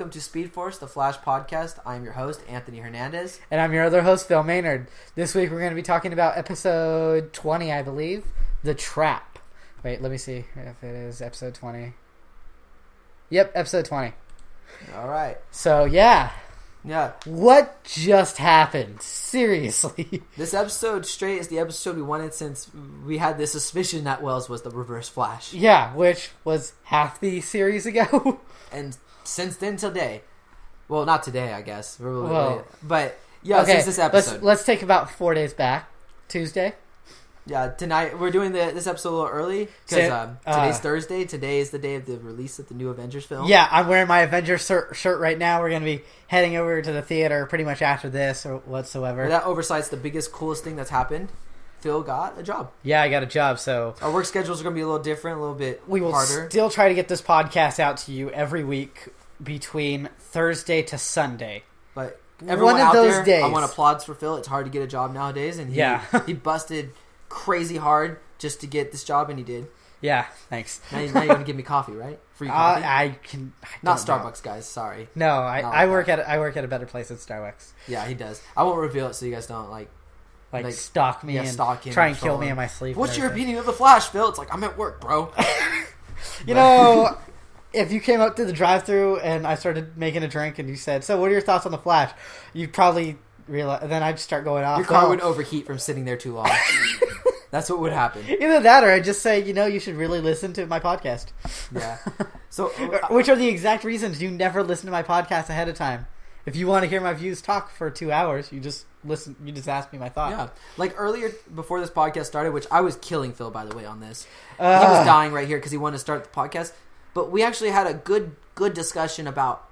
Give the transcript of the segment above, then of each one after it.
welcome to Speedforce, the Flash podcast. I'm your host, Anthony Hernandez. And I'm your other host, Phil Maynard. This week we're going to be talking about episode 20, I believe, The Trap. Wait, let me see if it is episode 20. Yep, episode 20. All right. So, yeah. Yeah. What just happened? Seriously. This episode straight is the episode we wanted since we had this suspicion that Wells was the Reverse Flash. Yeah, which was half the series ago. And since then till today. Well, not today, I guess. We're a little Whoa. bit late. But, yeah, Okay, since this episode. let's take about 4 days back. Tuesday. Yeah, tonight we're doing this episode a little early because today's Thursday. Today is the day of the release of the new Avengers film. Yeah, I'm wearing my Avengers shirt right now. We're going to be heading over to the theater pretty much after this or whatsoever. That oversight's the biggest, coolest thing that's happened. Phil got a job. Yeah, I got a job, so... Our work schedules are going to be a little different, a little bit harder. We will still try to get this podcast out to you every week between Thursday to Sunday. But everyone one of out those there, days. I want applause for Phil. It's hard to get a job nowadays, and he busted crazy hard just to get this job, and he did. Yeah, thanks. Now you're going to give me coffee, right? Free coffee? I Not Starbucks, guys. Sorry. No, I work at a better place at Starbucks. Yeah, he does. I won't reveal it so you guys don't like stalk me and try and kill me in my sleep. What's your opinion of the Flash, Phil? It's like, I'm at work, bro. You know, if you came up to the drive-thru and I started making a drink and you said, "So, what are your thoughts on the Flash?" You'd probably realize. Then I'd start going off. Your car would overheat from sitting there too long. That's what would happen. Either that, or I'd just say, you should really listen to my podcast. Yeah. So, which are the exact reasons you never listen to my podcast ahead of time. If you want to hear my views talk for 2 hours, you just listen. You just ask me my thoughts. Yeah. Like earlier, before this podcast started, which I was killing Phil, by the way, on this. He was dying right here because he wanted to start the podcast. But we actually had a good discussion about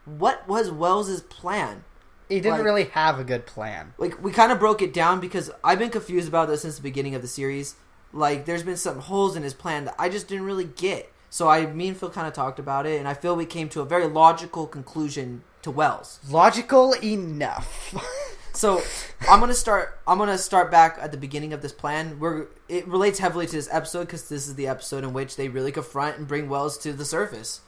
what was Wells' plan. He didn't really have a good plan. Like, we kind of broke it down because I've been confused about this since the beginning of the series. Like, there's been some holes in his plan that I just didn't really get. So me and Phil kind of talked about it, and I feel we came to a very logical conclusion to Wells. Logical enough. So I'm gonna start back at the beginning of this plan. It relates heavily to this episode because this is the episode in which they really confront and bring Wells to the surface.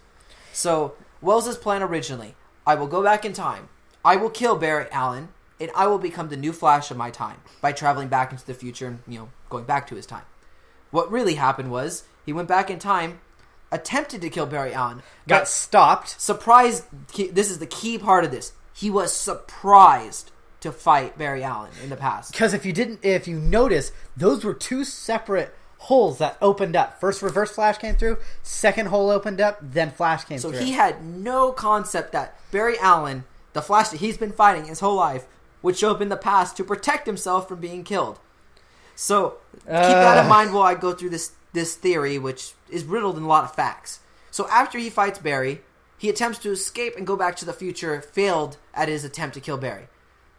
So Wells' plan originally: I will go back in time. I will kill Barry Allen, and I will become the new Flash of my time by traveling back into the future and going back to his time. What really happened was he went back in time, attempted to kill Barry Allen, got stopped. Surprised. This is the key part of this. He was surprised to fight Barry Allen in the past. Because if you notice, those were two separate holes that opened up. First Reverse Flash came through, second hole opened up, then Flash came through. So he had no concept that Barry Allen, the Flash that he's been fighting his whole life, would show up in the past to protect himself from being killed. So keep that in mind while I go through this theory, which is riddled in a lot of facts. So after he fights Barry, he attempts to escape and go back to the future, failed at his attempt to kill Barry.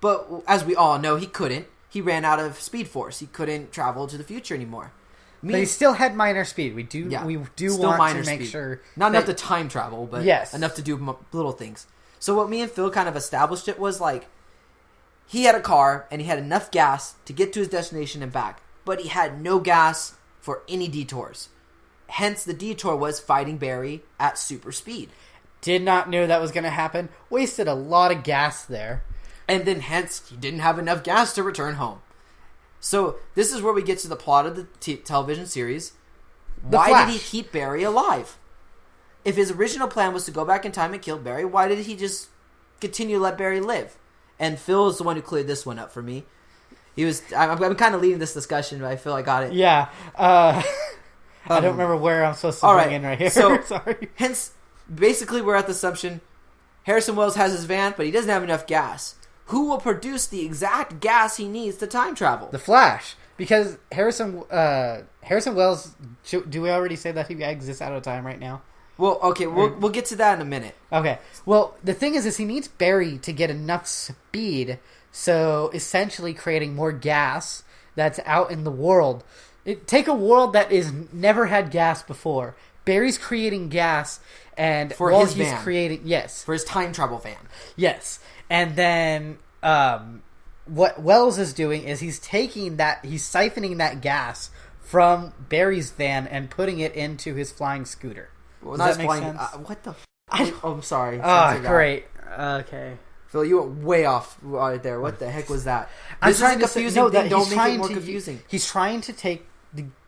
But as we all know, he couldn't. He ran out of Speedforce. He couldn't travel to the future anymore. But he still had minor speed. We do want to make sure. Not enough to time travel, but yes, enough to do little things. So what me and Phil kind of established it was like, he had a car and he had enough gas to get to his destination and back, but he had no gas for any detours. Hence, the detour was fighting Barry at super speed. Did not know that was going to happen. Wasted a lot of gas there. And then, hence, he didn't have enough gas to return home. So, this is where we get to the plot of the television series. Why did he keep Barry alive? If his original plan was to go back in time and kill Barry, why did he just continue to let Barry live? And Phil is the one who cleared this one up for me. I'm kind of leading this discussion, but I feel I got it. Yeah. I don't remember where I'm supposed to bring in right here. So, sorry. Hence, basically we're at the assumption Harrison Wells has his van, but he doesn't have enough gas. Who will produce the exact gas he needs to time travel? The Flash. Because Harrison Wells, do we already say that he exists out of time right now? Well, okay, we'll get to that in a minute. Okay. Well, the thing is he needs Barry to get enough speed, so essentially creating more gas that's out in the world. Take a world that is never had gas before. Barry's creating gas, and for his van. For his time travel van. Yes. And then what Wells is doing is he's siphoning that gas from Barry's van and putting it into his flying scooter. Well, Does that make sense? What the I'm sorry. Oh, great. Okay. Phil, you went way off right there. What the heck was that? I'm This is a confusing thing. Don't make it more confusing. He's trying to take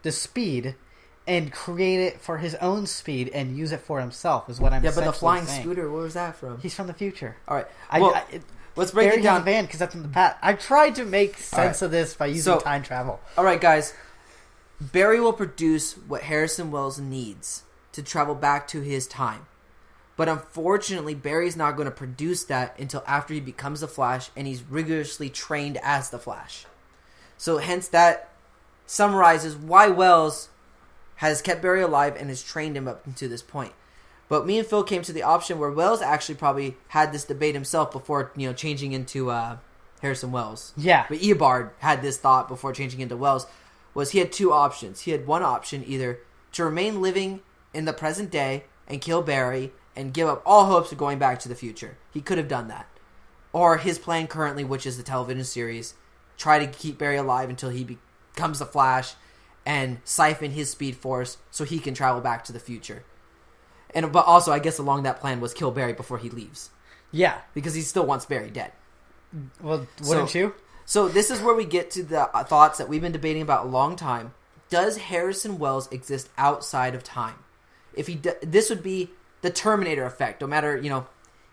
the speed and create it for his own speed and use it for himself. Is what I'm. Yeah, but the flying saying. scooter. Where was that from? He's from the future. All right. Well, let's break it down. Because that's in the past. I tried to make sense of this by using time travel. All right, guys. Barry will produce what Harrison Wells needs to travel back to his time. But unfortunately, Barry's not going to produce that until after he becomes the Flash and he's rigorously trained as the Flash. So hence that summarizes why Wells has kept Barry alive and has trained him up to this point. But me and Phil came to the option where Wells actually probably had this debate himself before, changing into Harrison Wells. Yeah. But Eobard had this thought before changing into Wells. Was he had two options. He had one option, either to remain living in the present day and kill Barry and give up all hopes of going back to the future. He could have done that. Or his plan currently, which is the television series, try to keep Barry alive until he becomes the Flash and siphon his Speedforce so he can travel back to the future. But also, I guess along that plan was kill Barry before he leaves. Yeah. Because he still wants Barry dead. Well, wouldn't you? So this is where we get to the thoughts that we've been debating about a long time. Does Harrison Wells exist outside of time? If he this would be the Terminator effect. No matter,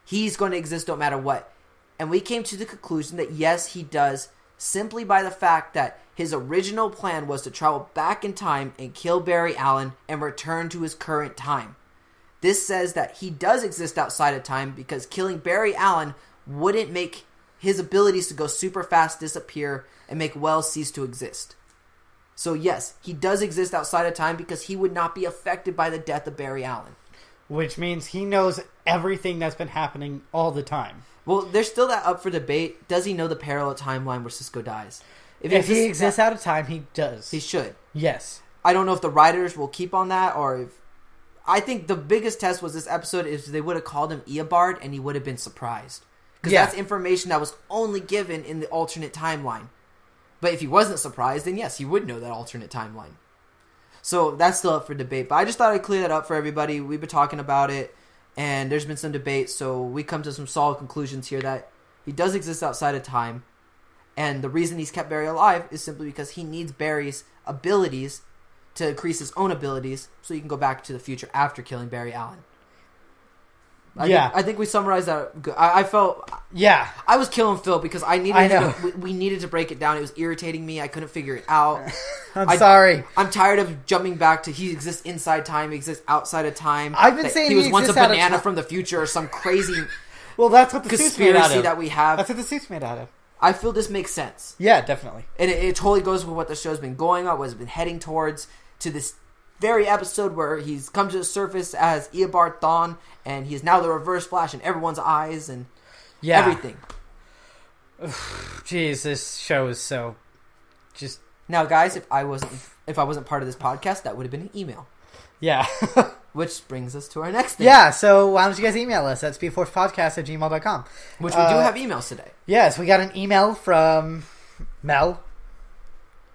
he's going to exist no matter what. And we came to the conclusion that yes, he does, simply by the fact that his original plan was to travel back in time and kill Barry Allen and return to his current time. This says that he does exist outside of time because killing Barry Allen wouldn't make his abilities to go super fast disappear and make Wells cease to exist. So yes, he does exist outside of time because he would not be affected by the death of Barry Allen. Which means he knows everything that's been happening all the time. Well, there's still that up for debate. Does he know the parallel timeline where Cisco dies? If he exists out of time, he does. He should. Yes. I don't know if the writers will keep on that or if... I think the biggest test was this episode is they would have called him Eobard and he would have been surprised. Because that's information that was only given in the alternate timeline. But if he wasn't surprised, then yes, he would know that alternate timeline. So that's still up for debate. But I just thought I'd clear that up for everybody. We've been talking about it, and there's been some debate. So we come to some solid conclusions here that he does exist outside of time. And the reason he's kept Barry alive is simply because he needs Barry's abilities to increase his own abilities so he can go back to the future after killing Barry Allen. I think we summarized that good. I felt... Yeah. I was killing Phil because we needed to break it down. It was irritating me. I couldn't figure it out. I'm sorry. I'm tired of jumping back to he exists inside time, he exists outside of time. I've been saying he was once a banana from the future or some crazy well, that's what the conspiracy that we have. That's what the suit's made out of. I feel this makes sense. Yeah, definitely. And it totally goes with what the show's been going on, what it's been heading towards, to this very episode where he's come to the surface as Eobard Thawne, and he's now the Reverse Flash in everyone's eyes and everything. Jeez, this show is so just... Now, guys, if I wasn't part of this podcast, that would have been an email. Yeah. Which brings us to our next thing. Yeah, so why don't you guys email us at speedforcepodcast@gmail.com. Which we do have emails today. Yes, we got an email from Mel.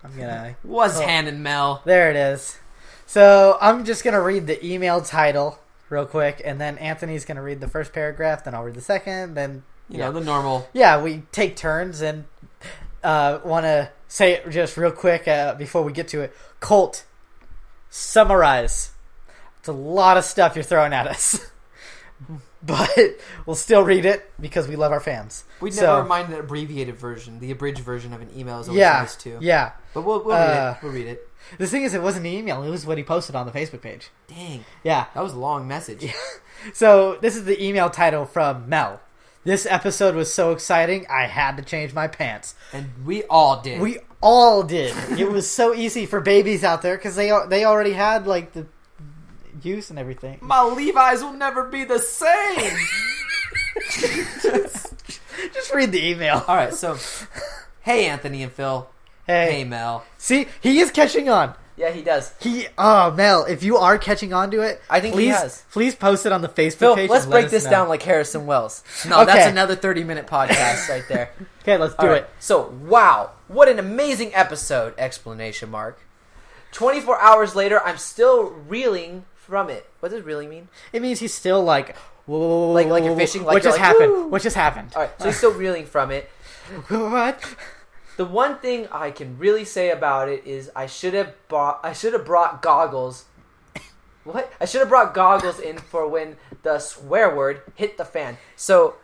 Han and Mel. There it is. So I'm just going to read the email title real quick, and then Anthony's going to read the first paragraph, then I'll read the second, then... You know, the normal... Yeah, we take turns, and want to say it just real quick before we get to it. Colt, summarize. It's a lot of stuff you're throwing at us. But we'll still read it because we love our fans. We'd never mind the abbreviated version. The abridged version of an email is always nice too. Yeah. But we'll read it. We'll read it. The thing is, it wasn't an email. It was what he posted on the Facebook page. Dang. Yeah. That was a long message. Yeah. So this is the email title from Mel. This episode was so exciting, I had to change my pants. And we all did. We all did. It was so easy for babies out there because they already had like the use and everything. My Levi's will never be the same. Just read the email. All right, so hey Anthony and Phil. Hey Mel. See, he is catching on. Yeah, he does. Mel, if you are catching on to it, I think he has. Please post it on the Facebook Phil, page. Let's break this down like Harrison Wells. No, that's another 30-minute podcast right there. Okay, let's do it. So, wow, what an amazing episode! ! 24 hours later, I'm still reeling from it. What does reeling mean? It means he's still like, whoa, like you're fishing. Like what just like, happened? Woo! What just happened? All right, so he's still reeling from it. What? The one thing I can really say about it is I should have brought goggles. What? I should have brought goggles in for when the swear word hit the fan. So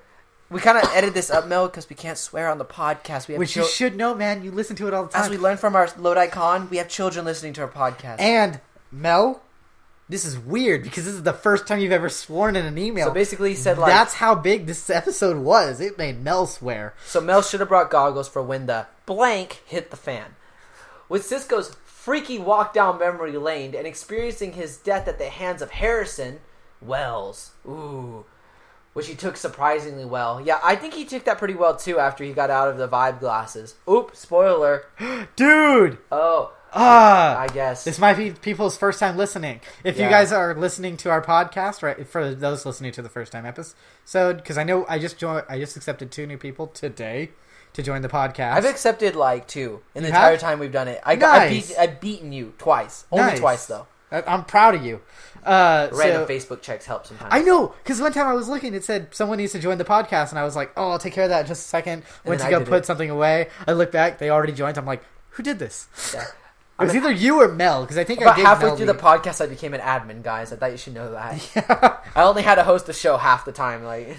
we kind of edited this up, Mel, because we can't swear on the podcast. We have Which you should know, man. You listen to it all the time. As we learned from our Lodi Con, we have children listening to our podcast. And Mel, this is weird because this is the first time you've ever sworn in an email. So basically, he said like that's how big this episode was. It made Mel swear. So Mel should have brought goggles for when the blank hit the fan. With Cisco's freaky walk down memory lane and experiencing his death at the hands of Harrison Wells, which he took surprisingly well. Yeah, I think he took that pretty well too after he got out of the vibe glasses. Oop, spoiler, dude. Oh. I guess this might be people's first time listening. If you guys are listening to our podcast, right? For those listening to the first time episode, because I know I just accepted 2 new people today to join the podcast. I've accepted like 2 in the entire time we've done it. I've beaten you twice, only twice though. I'm proud of you. Random Facebook checks help sometimes. I know, because one time I was looking, it said someone needs to join the podcast, and I was like, "Oh, I'll take care of that in just a second." Went to go put something away. I look back, they already joined. I'm like, "Who did this?" Yeah. It was either you or Mel, because I think about I did halfway Mel through the podcast, I became an admin, guys. I thought you should know that. Yeah. I only had to host the show half the time. Like,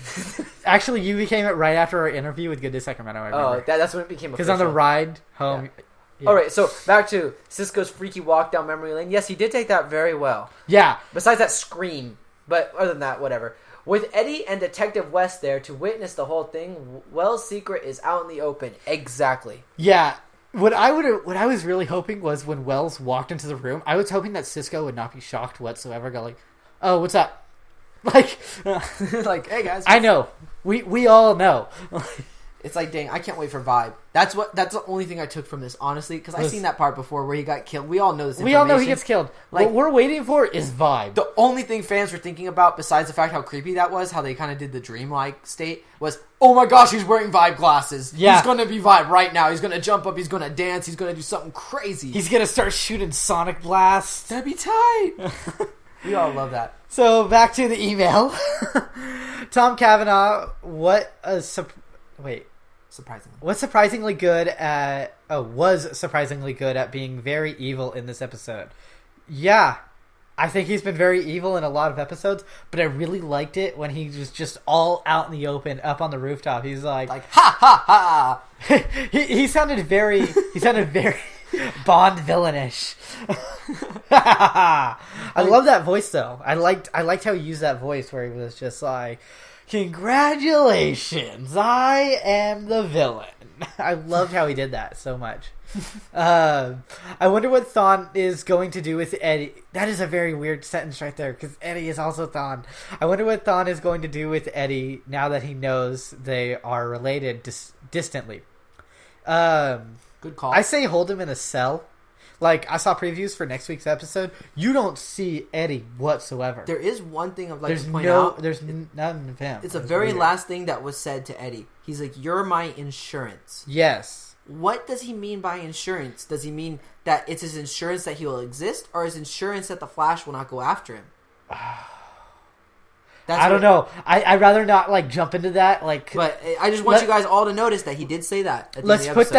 actually, you became it right after our interview with Good Day Sacramento. I remember. That's when it became official. Because on the ride home. Yeah. Yeah. All right, so back to Cisco's freaky walk down memory lane. Yes, he did take that very well. Yeah. Besides that scream, but other than that, whatever. With Eddie and Detective West there to witness the whole thing, Wells' secret is out in the open. Exactly. Yeah. What I was really hoping was when Wells walked into the room, I was hoping that Cisco would not be shocked whatsoever. Go like, "Oh, what's up?" Like, like, "Hey guys." I know. We all know. It's like, dang, I can't wait for Vibe. That's the only thing I took from this, honestly, because I've seen that part before where he got killed. We all know this information. We all know he gets killed. Like, what we're waiting for is Vibe. The only thing fans were thinking about, besides the fact how creepy that was, how they kind of did the dreamlike state, was, oh my gosh, he's wearing Vibe glasses. Yeah. He's going to be Vibe right now. He's going to jump up. He's going to dance. He's going to do something crazy. He's going to start shooting sonic blasts. That'd be tight. We all love that. So, back to the email. Tom Cavanaugh, was surprisingly good at being very evil in this episode. Yeah, I think he's been very evil in a lot of episodes, but I really liked it when he was just all out in the open, up on the rooftop. He's like ha ha ha. he sounded very Bond villainish. I love that voice though. I liked how he used that voice where he was just like, "Congratulations, I am the villain." I loved how he did that so much. I wonder what Thawne is going to do with Eddie. That is a very weird sentence right there, because Eddie is also Thawne. I wonder what Thawne is going to do with Eddie now that he knows they are related distantly. Good call. I say hold him in a cell. Like, I saw previews for next week's episode. You don't see Eddie whatsoever. There is one thing I'd like to point out. There's none of him. It's the very last thing that was said to Eddie. He's like, "You're my insurance." Yes. What does he mean by insurance? Does he mean that it's his insurance that he will exist, or his insurance that the Flash will not go after him? I don't know. I'd rather not like jump into that. Like, but I just want you guys all to notice that he did say that. Let's put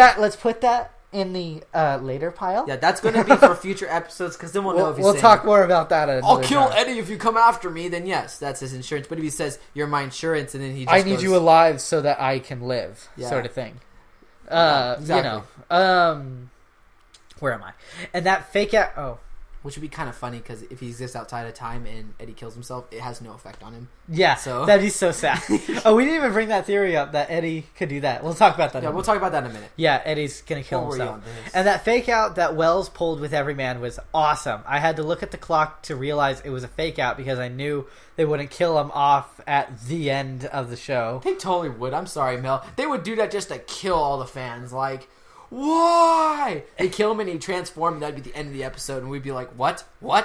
that in the later pile. Yeah, that's going to be for future episodes, because then we'll know if he's We'll talk more about that. I'll kill Eddie if you come after me. Then yes, that's his insurance. But if he says you're my insurance, and then he just I need you alive so that I can live, sort of thing. Exactly. You know, where am I? And that fake out. Oh. Which would be kind of funny, because if he exists outside of time and Eddie kills himself, it has no effect on him. Yeah, so that'd be so sad. Oh, we didn't even bring that theory up that Eddie could do that. We'll talk about that. We'll talk about that in a minute. Yeah, Eddie's gonna kill himself. And that fake out that Wells pulled with Everyman was awesome. I had to look at the clock to realize it was a fake out, because I knew they wouldn't kill him off at the end of the show. They totally would. I'm sorry, Mel. They would do that just to kill all the fans. Like, why? They kill him and he transform, and that'd be the end of the episode, and we'd be like, what? I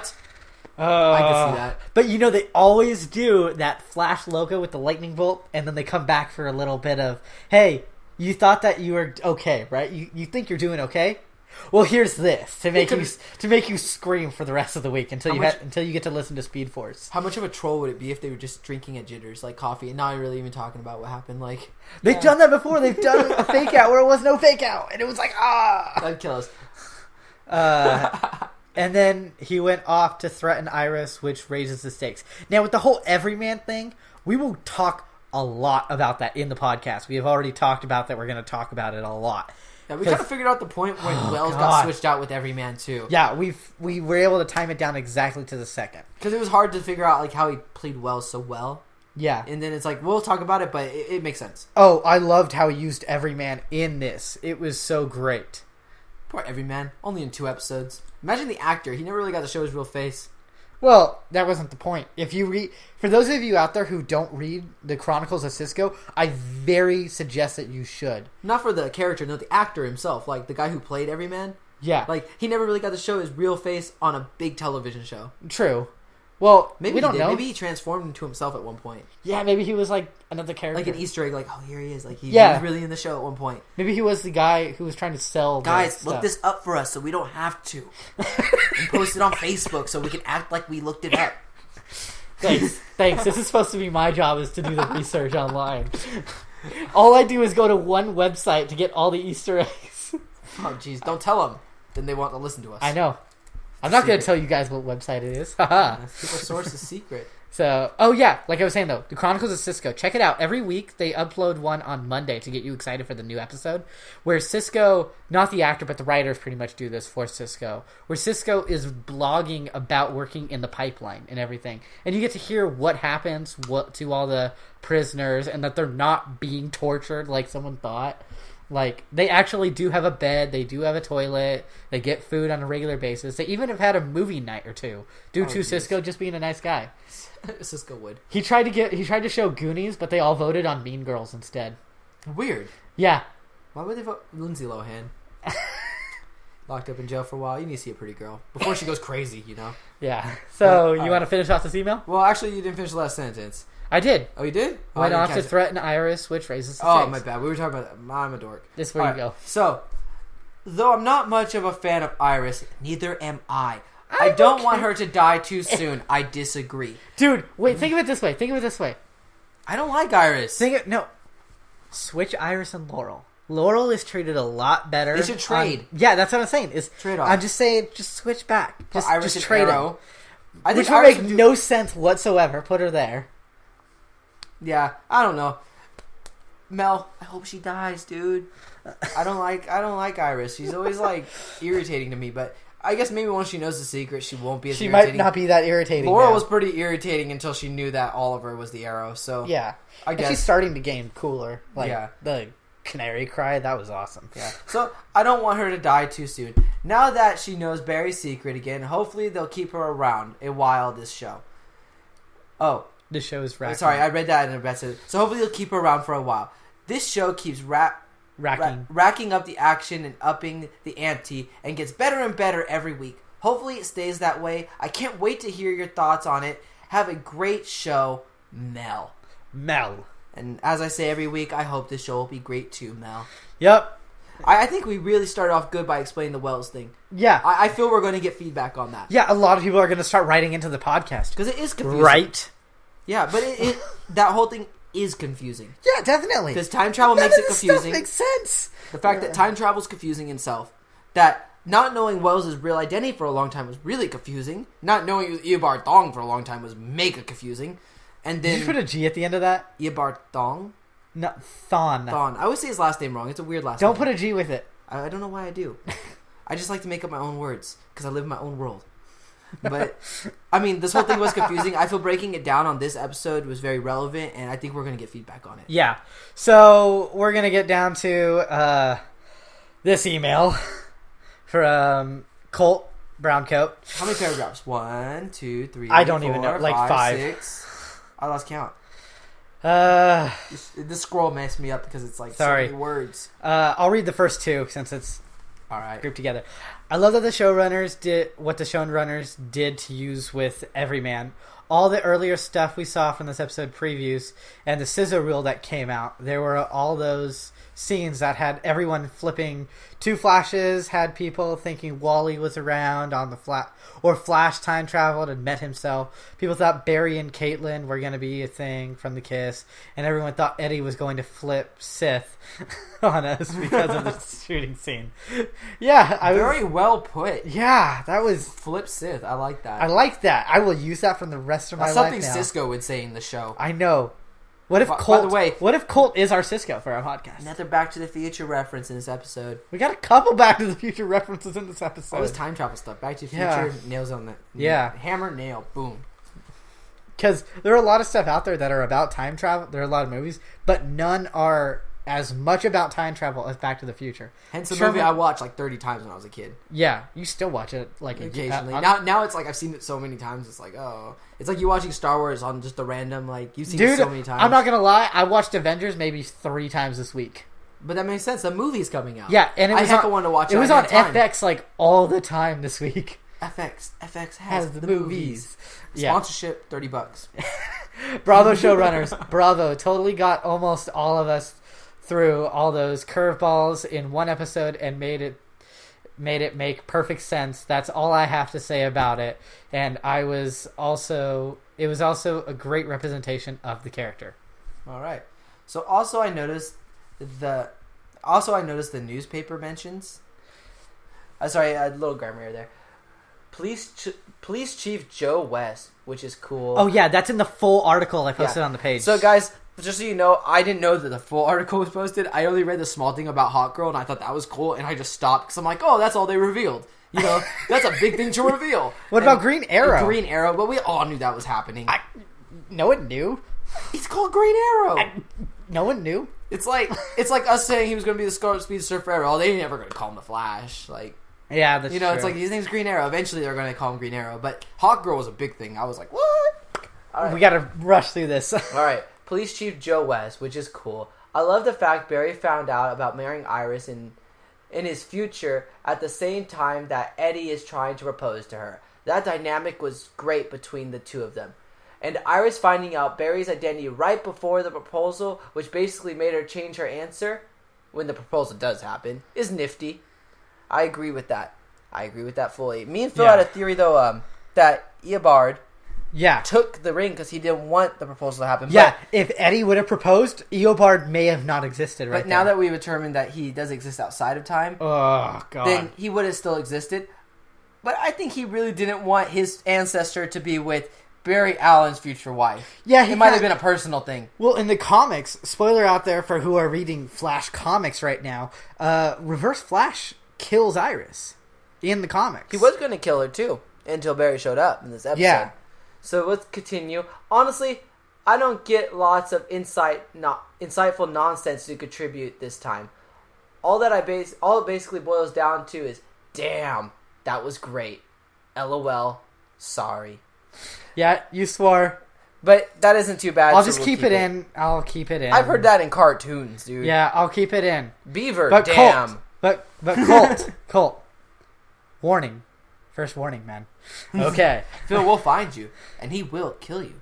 can see that. But you know, they always do that Flash logo with the lightning bolt, and then they come back for a little bit of, hey, you thought that you were okay, right? You think you're doing okay? Well, here's this to make you scream for the rest of the week until you get to listen to Speedforce. How much of a troll would it be if they were just drinking at Jitters, like coffee, and not really even talking about what happened? Like they've done that before. They've done a fake out where it was no fake out, and it was like that'd kill us. And then he went off to threaten Iris, which raises the stakes. Now, with the whole everyman thing, we will talk a lot about that in the podcast. We have already talked about that. We're going to talk about it a lot. Yeah, we kind of figured out the point when Wells got switched out with Everyman too. Yeah, we were able to time it down exactly to the second. Because it was hard to figure out like how he played Wells so well. Yeah. And then it's like, we'll talk about it, but it makes sense. Oh, I loved how he used Everyman in this. It was so great. Poor Everyman. Only in 2 episodes. Imagine the actor. He never really got to show his real face. Well, that wasn't the point. If you read, for those of you out there who don't read the Chronicles of Cisco, I very suggest that you should. Not for the character, no, the actor himself, like the guy who played Everyman. Yeah, like he never really got to show his real face on a big television show. True. Well, maybe we don't know. Maybe he transformed into himself at one point. Yeah, maybe he was like another character, like an Easter egg. Like, oh, here he is. Like he was really in the show at one point. Maybe he was the guy who was trying to sell. Guys, look this up for us so we don't have to, and post it on Facebook so we can act like we looked it up. Thanks. This is supposed to be my job, is to do the research online. All I do is go to one website to get all the Easter eggs. Oh, jeez. Don't tell them. Then they want to listen to us. I know. I'm not going to tell you guys what website it is. Keep our source a secret. So, oh yeah, like I was saying though, the Chronicles of Cisco. Check it out. Every week they upload one on Monday to get you excited for the new episode. Where Cisco, not the actor, but the writers pretty much do this for Cisco. Where Cisco is blogging about working in the pipeline and everything. And you get to hear what happens to all the prisoners and that they're not being tortured like someone thought. Like, they actually do have a bed, they do have a toilet, they get food on a regular basis. They even have had a movie night or two due to Cisco just being a nice guy. Cisco would. He tried to show Goonies, but they all voted on Mean Girls instead. Weird. Yeah. Why would they vote Lindsay Lohan? Locked up in jail for a while. You need to see a pretty girl before she goes crazy, you know? Yeah. So, you want to finish off this email? Well, actually, you didn't finish the last sentence. I did. Oh, you did? Went off to threaten Iris, which raises the stakes. My bad. We were talking about I'm a dork. This is where you go. So, though I'm not much of a fan of Iris, neither am I. I don't want her to die too soon. I disagree. Dude, wait, think of it this way. I don't like Iris. Switch Iris and Laurel. Laurel is treated a lot better. They should trade. Yeah, that's what I'm saying. Trade off. I'm just saying, just switch back. Just trade Arrow. Which would make no sense whatsoever. Put her there. Yeah, I don't know. Mel, I hope she dies, dude. I don't like Iris. She's always like irritating to me, but I guess maybe once she knows the secret, she won't be as irritating. She might not be that irritating. Laura was pretty irritating until she knew that Oliver was the Arrow, so yeah. I guess she's starting to gain cooler. Like the canary cry, that was awesome. Yeah. So I don't want her to die too soon. Now that she knows Barry's secret again, hopefully they'll keep her around a while this show. Oh. This show is racking. Sorry, I read that in a message. So hopefully they'll keep her around for a while. This show keeps racking up the action and upping the ante and gets better and better every week. Hopefully it stays that way. I can't wait to hear your thoughts on it. Have a great show, Mel. And as I say every week, I hope this show will be great too, Mel. Yep. I think we really started off good by explaining the Wells thing. Yeah. I feel we're going to get feedback on that. Yeah, a lot of people are going to start writing into the podcast. Because it is confusing. Right. Yeah, but that whole thing is confusing. Yeah, definitely. Because time travel makes it confusing. Stuff makes sense. The fact that time travel is confusing itself. That not knowing Wells' real identity for a long time was really confusing. Not knowing he was Eobard Thong for a long time was mega confusing. And then, did you put a G at the end of that? Eobard Thong? No, Thon. I always say his last name wrong. It's a weird last name. Don't put a G with it. I don't know why I do. I just like to make up my own words. Because I live in my own world. But, I mean, this whole thing was confusing. I feel breaking it down on this episode was very relevant, and I think we're going to get feedback on it. Yeah. So, we're going to get down to this email from Colt Browncoat. How many paragraphs? 1, 2, 3, I don't 4, even know. Like 5, 6. I lost count. This scroll messed me up because it's like so many words. I'll read the first 2 since it's all right grouped together. I love that the showrunners did what the showrunners did to use with Everyman. all the earlier stuff we saw from this episode previews and the Cisco reel that came out, there were all those scenes that had everyone flipping two flashes, had people thinking Wally was around on the or Flash time traveled and met himself. People thought Barry and Caitlin were going to be a thing from the kiss, and everyone thought Eddie was going to flip Sith on us because of the shooting scene. Yeah, very well put. Yeah, that was flip Sith. I like that. I like that. I will use that for the rest of my life. That's something Cisco would say in the show. I know. What if Colt? By the way, what if Colt is our Cisco for our podcast? Another Back to the Future reference in this episode. We got a couple Back to the Future references in this episode. All this time travel stuff. Back to the Future nails on that. Yeah, hammer, nail, boom. Because there are a lot of stuff out there that are about time travel. There are a lot of movies, but none are as much about time travel as Back to the Future. Hence the movie I watched like 30 times when I was a kid. Yeah, you still watch it like occasionally. Now it's like I've seen it so many times. It's like, oh, it's like you watching Star Wars on just a random, like you've seen it so many times. I'm not gonna lie, I watched Avengers maybe 3 times this week. But that makes sense. The movie's coming out. Yeah, and I want to watch it. It was on FX like all the time this week. FX has the movies. Yeah. Sponsorship, $30. Bravo showrunners, bravo! Totally got almost all of us through all those curveballs in one episode and made it make perfect sense. That's all I have to say about it. And it was also a great representation of the character. All right. So also I noticed the newspaper mentions. Sorry, a little grammar error there. Police Chief Joe West, which is cool. Oh yeah, that's in the full article I posted on the page. So guys, just so you know, I didn't know that the full article was posted. I only read the small thing about Hot Girl, and I thought that was cool, and I just stopped because I'm like, oh, that's all they revealed. You know, that's a big thing to reveal. What about Green Arrow? Green Arrow, but we all knew that was happening. No one knew. He's called Green Arrow. No one knew. It's like us saying he was going to be the Scarlet Speed Surfer Arrow. Oh, they ain't never going to call him the Flash. Like, yeah, that's true. It's like his name's Green Arrow. Eventually, they're going to call him Green Arrow. But Hot Girl was a big thing. I was like, what? All right. We got to rush through this. All right. Police Chief Joe West, which is cool. I love the fact Barry found out about marrying Iris in his future at the same time that Eddie is trying to propose to her. That dynamic was great between the two of them. And Iris finding out Barry's identity right before the proposal, which basically made her change her answer when the proposal does happen, is nifty. I agree with that. Fully. Me and Phil had a theory, though, that Eobard took the ring because he didn't want the proposal to happen. Yeah, but if Eddie would have proposed, Eobard may have not existed right now. But now that we've determined that he does exist outside of time, then he would have still existed. But I think he really didn't want his ancestor to be with Barry Allen's future wife. Yeah, it might have been a personal thing. Well, in the comics, spoiler out there for who are reading Flash comics right now, Reverse Flash kills Iris in the comics. He was going to kill her too until Barry showed up in this episode. Yeah. So let's continue. Honestly, I don't get lots of insightful nonsense to contribute this time. All it basically boils down to is, damn, that was great. LOL, sorry. Yeah, you swore. But that isn't too bad. I'll just keep it in. I'll keep it in. I've heard that in cartoons, dude. Yeah, I'll keep it in. Beaver, but damn. But Colt. Warning. First warning, man. Okay. Phil will find you, and he will kill you.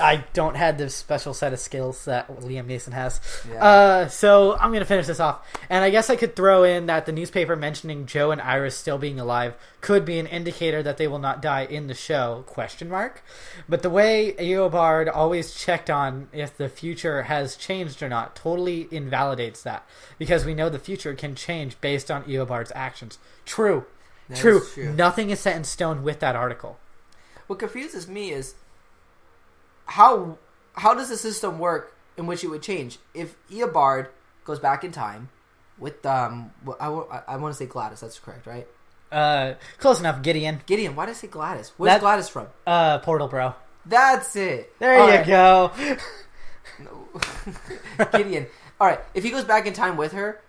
I don't have the special set of skills that Liam Neeson has. Yeah. So I'm going to finish this off. And I guess I could throw in that the newspaper mentioning Joe and Iris still being alive could be an indicator that they will not die in the show, ? But the way Eobard always checked on if the future has changed or not totally invalidates that. Because we know the future can change based on Eobard's actions. True. True. Nothing is set in stone with that article. What confuses me is how does the system work in which it would change if Eobard goes back in time with I want to say Gladys. That's correct, right? Close enough. Gideon. Why did I say Gladys? Where's Gladys from? Portal Bro. That's it. There you go. Gideon. All right. If he goes back in time with her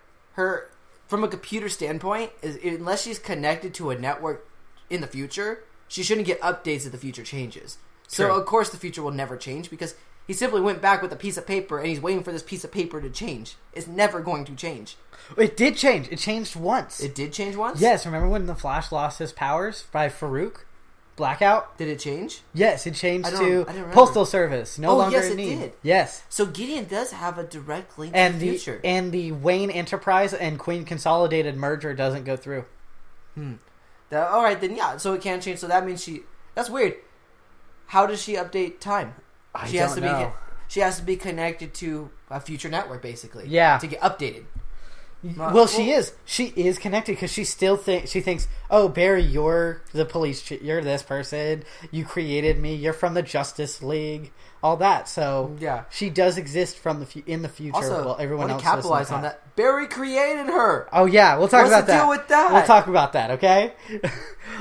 from a computer standpoint, unless she's connected to a network in the future, she shouldn't get updates if the future changes. So, of course, the future will never change because he simply went back with a piece of paper and he's waiting for this piece of paper to change. It's never going to change. It did change. It changed once. It did change once? Yes. Remember when the Flash lost his powers by Farouk? Blackout. Did it change? Yes, it changed I to didn't remember. Postal Service. No longer yes, in it need. did. Yes. So Gideon does have a direct link to And the future. And the Wayne Enterprise and Queen Consolidated merger doesn't go through. All right, then yeah. So it can change. So that means that's weird. How does she update time? She has to be connected to a future network, basically. Yeah. To get updated. Well, she is connected because she still thinks, oh, Barry, you're the police, you're this person, you created me, you're from the Justice League, all that. So yeah, she does exist in the future. Also, while everyone else capitalize on that. Barry created her. Oh yeah, we'll talk about that. What's the deal with that? We'll talk about that. Okay.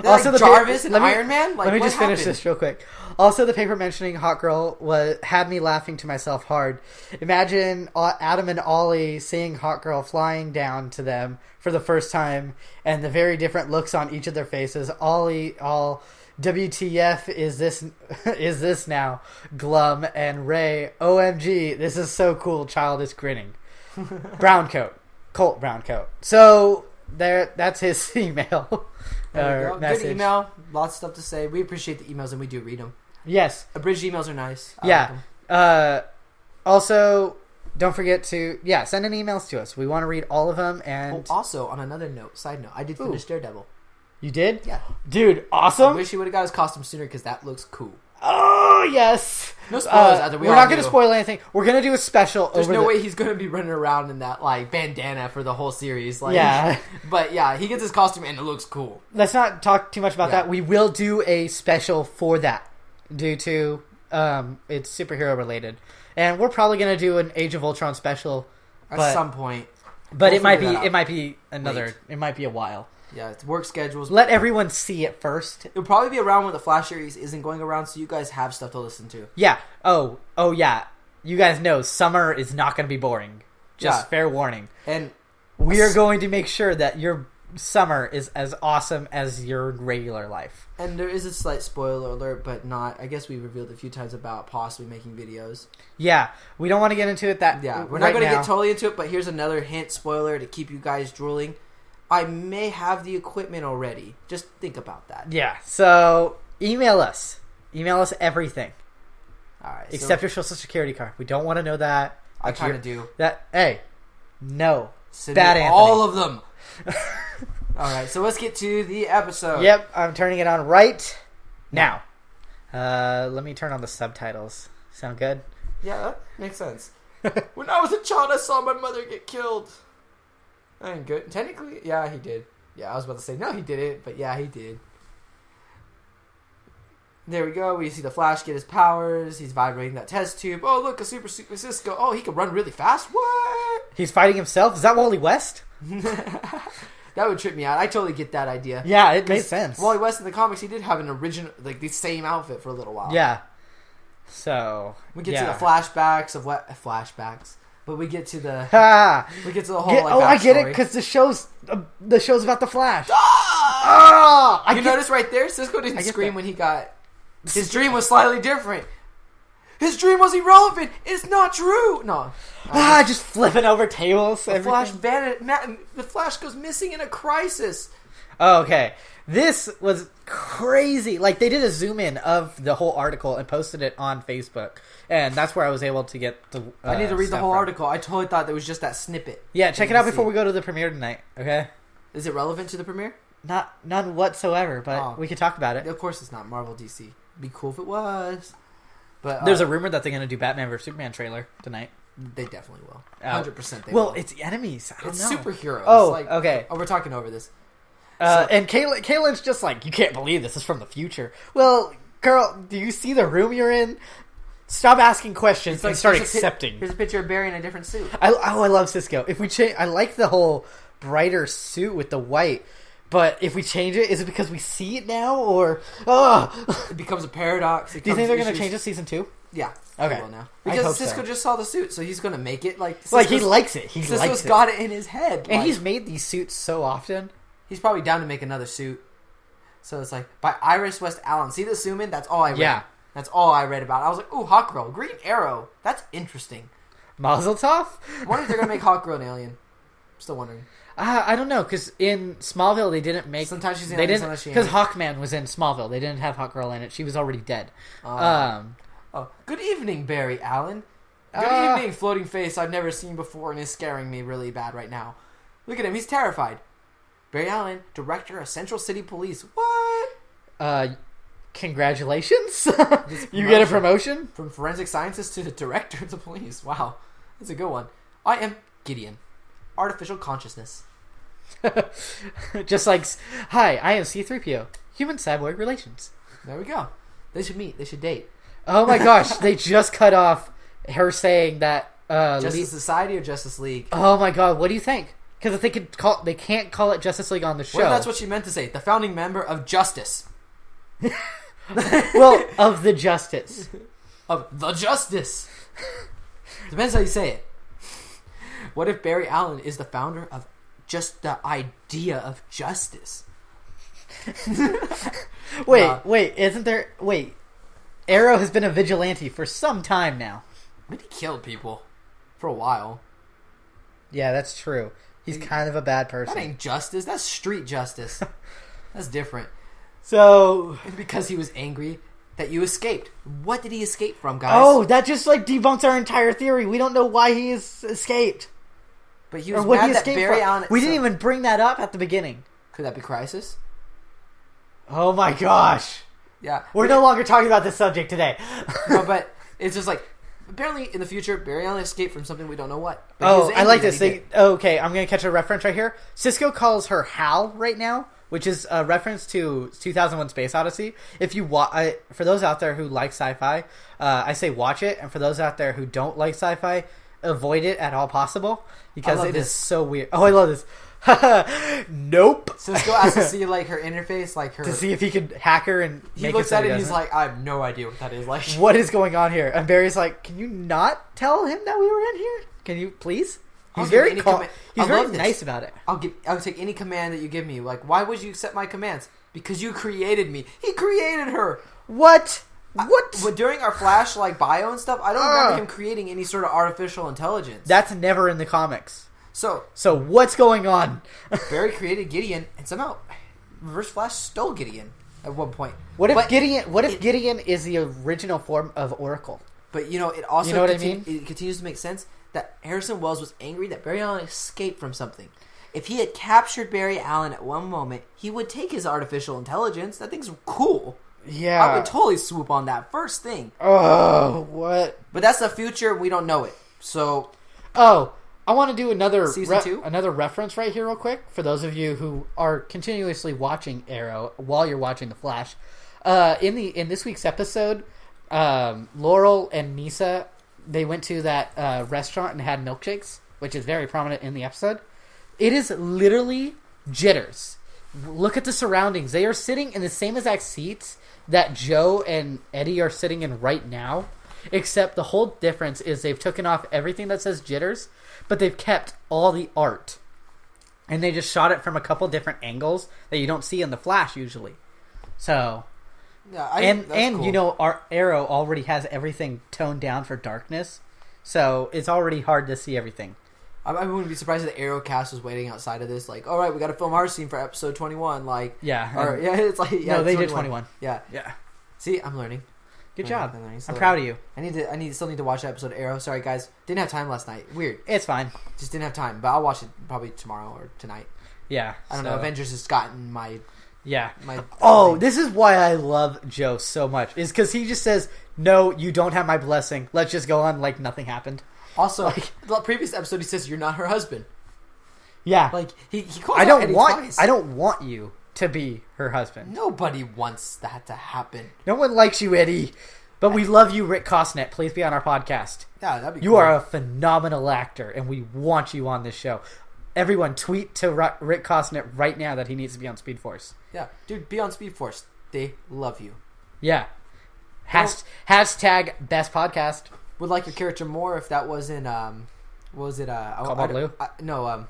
Also, the Jarvis and Iron Man. Let me just finish this real quick. Also, the paper mentioning Hot Girl had me laughing to myself hard. Imagine Adam and Ollie seeing Hot Girl flying down to them for the first time, and the very different looks on each of their faces. Ollie, all WTF is this now? Glum, and Ray, OMG, this is so cool. Child is grinning. Brown coat, Colt brown coat. So that's his email. Good email. Lots of stuff to say. We appreciate the emails and we do read them. Yes. Abridged emails are nice. I like also, don't forget to send in emails to us. We want to read all of them. And also, on another side note, I did finish Daredevil. You did? Yeah. Dude, awesome. I wish he would have got his costume sooner because that looks cool. Oh, yes. No spoilers either. We're not going to spoil anything. We're going to do a special. There's no way he's going to be running around in that bandana for the whole series. But yeah, he gets his costume and it looks cool. Let's not talk too much about that. We will do a special for that due to it's superhero related. And we're probably going to do an Age of Ultron special at some point. But it might be a while. Yeah, it's work schedules. Let everyone see it first. It'll probably be around when the Flash series isn't going around, so you guys have stuff to listen to. Yeah. Oh yeah. You guys know summer is not going to be boring. Just fair warning. And we are going to make sure that your summer is as awesome as your regular life. And there is a slight spoiler alert, but not. I guess we revealed a few times about possibly making videos. Yeah, we don't want to get into it. We're not going to get totally into it, but here's another hint spoiler to keep you guys drooling. I may have the equipment already. Just think about that. Yeah. So email us. Email us everything. All right. Except your social security card. We don't want to know that. I kind of do. No. Send Bad Anthony. All of them. All right. So let's get to the episode. Yep. I'm turning it on right now. Let me turn on the subtitles. Sound good? Yeah, that makes sense. When I was a child, I saw my mother get killed. That ain't good. Technically, yeah, he did. Yeah, I was about to say, no, he didn't, but yeah, he did. There we go. We see the Flash get his powers. He's vibrating that test tube. Oh, look, a super Cisco. Oh, he can run really fast. What? He's fighting himself? Is that Wally West? That would trip me out. I totally get that idea. Yeah, it makes sense. Wally West in the comics, he did have an original, the same outfit for a little while. Yeah. So, we get to the flashbacks of what... Flashbacks. But we get to the we get to the whole I get it because the show's about the Flash. You notice right there, Cisco didn't scream when he got his dream was slightly different. His dream was irrelevant. It's not true. No, just flipping over tables. The Flash goes missing in a crisis. Oh, okay. This was crazy. Like, they did a zoom in of the whole article and posted it on Facebook. And that's where I was able to get the I need to read the whole article. I totally thought there was just that snippet. Yeah, check it out before we go to the premiere tonight, okay? Is it relevant to the premiere? None whatsoever, but we could talk about it. Of course it's not Marvel DC. It'd be cool if it was. But there's a rumor that they're going to do Batman vs. Superman trailer tonight. They definitely will. 100% they will. Well, it's enemies. I don't know. Superheroes. Oh, okay. Oh, we're talking over this. And Kaylin's just like, you can't believe this is from the future. Well, girl, do you see the room you're in? Stop asking questions and start accepting. Here's a picture of Barry in a different suit. I love Cisco. If we change, I like the whole brighter suit with the white. But if we change it, is it because we see it now, or it becomes a paradox? Do you think they're going to change it season 2? Yeah. Okay. Now. Because Cisco just saw the suit, so he's going to make it like he likes it. Cisco's got it in his head, and he's made these suits so often. He's probably down to make another suit. So it's like by Iris West Allen. See the zoom in? That's all I read. Yeah. That's all I read about. I was like, ooh, Hawk Girl, Green Arrow. That's interesting. Mazel tov. I wonder if they're gonna make Hawk Girl an alien. Still wondering. I don't know, because in Smallville they didn't make. Sometimes she's in they it, didn't sometimes she because ain't. Hawkman was in Smallville. They didn't have Hawkgirl in it. She was already dead. Good evening, Barry Allen. Good evening, floating face I've never seen before and is scaring me really bad right now. Look at him, he's terrified. Barry Allen, director of Central City Police. What? Congratulations. You get a promotion? From forensic scientist to the director of the police. Wow, that's a good one. I am Gideon. Artificial consciousness. Just like, hi, I am C-3PO. Human cyborg relations. There we go. They should meet. They should date. Oh my gosh, they just cut off her saying that Justice Society or Justice League? Oh my god, what do you think? Because if they can't call it Justice League on the show. What if that's what she meant to say? The founding member of Justice. Well, of the Justice. Of the Justice. Depends how you say it. What if Barry Allen is the founder of just the idea of justice? Wait, Arrow has been a vigilante for some time now. But he killed people for a while. Yeah, that's true. He's kind of a bad person. That ain't justice. That's street justice. That's different. So... It's because he was angry that you escaped. What did he escape from, guys? Oh, that just like debunks our entire theory. We don't know why he has escaped. But he was mad that Barry Allen... We didn't even bring that up at the beginning. Could that be Crisis? Oh my gosh. Yeah. We're no longer talking about this subject today. No, but it's just like... Apparently, in the future, Barry Allen escaped from something we don't know what. Oh, I like this. Okay, I'm going to catch a reference right here. Cisco calls her Hal right now, which is a reference to 2001 Space Odyssey. If you for those out there who like sci-fi, I say watch it. And for those out there who don't like sci-fi, avoid it at all possible. Because it is so weird. Oh, I love this. Nope. Cisco has to see like her interface, like her to see if he could hack her and he looks at it and he's like, I have no idea what that is. Like, what is going on here? And Barry's like, can you not tell him that we were in here? Can you please? He's very calm. He's very nice about it. I'll take any command that you give me. Like, why would you accept my commands? Because you created me. He created her. What? But during our Flash like bio and stuff, I don't remember him creating any sort of artificial intelligence. That's never in the comics. So what's going on? Barry created Gideon, and somehow Reverse Flash stole Gideon at one point. What if Gideon is the original form of Oracle? But you know, it also it continues to make sense that Harrison Wells was angry that Barry Allen escaped from something. If he had captured Barry Allen at one moment, he would take his artificial intelligence. That thing's cool. Yeah, I would totally swoop on that first thing. Oh, what? But that's the future. We don't know it. So, I want to do another Season 2? another reference right here real quick for those of you who are continuously watching Arrow while you're watching The Flash. In this week's episode, Laurel and Nisa, they went to that restaurant and had milkshakes, which is very prominent in the episode. It is literally jitters. Look at the surroundings. They are sitting in the same exact seats that Joe and Eddie are sitting in right now, except the whole difference is they've taken off everything that says jitters, but they've kept all the art. And they just shot it from a couple different angles that you don't see in The Flash usually. So, yeah, cool. You know, our Arrow already has everything toned down for darkness, so it's already hard to see everything. I wouldn't be surprised if the Arrow cast was waiting outside of this, like, all right, we got to film our scene for episode 21, like, it's like, no, they did 21. Yeah. See, I'm learning. Good job. I'm proud of you. I still need to watch that episode of Arrow. Sorry, guys, didn't have time last night. Weird. It's fine. Just didn't have time, but I'll watch it probably tomorrow or tonight. Yeah. I don't know. Avengers has gotten my. Yeah. My. Oh, this is why I love Joe so much. Is because he just says, "No, you don't have my blessing. Let's just go on like nothing happened." Also, the previous episode, he says, "You're not her husband." Yeah. Like he calls out Eddie twice. I don't want you to be her husband. Nobody wants that to happen. No one likes you, Eddie. But we love you, Rick Costnet. Please be on our podcast. Yeah, that'd be cool. You are a phenomenal actor, and we want you on this show. Everyone, tweet to Rick Costnet right now that he needs to be on Speedforce. Yeah, dude, be on Speedforce. They love you. Yeah. Hashtag best podcast. Would like your character more if that wasn't what was it? Cobalt Blue? No,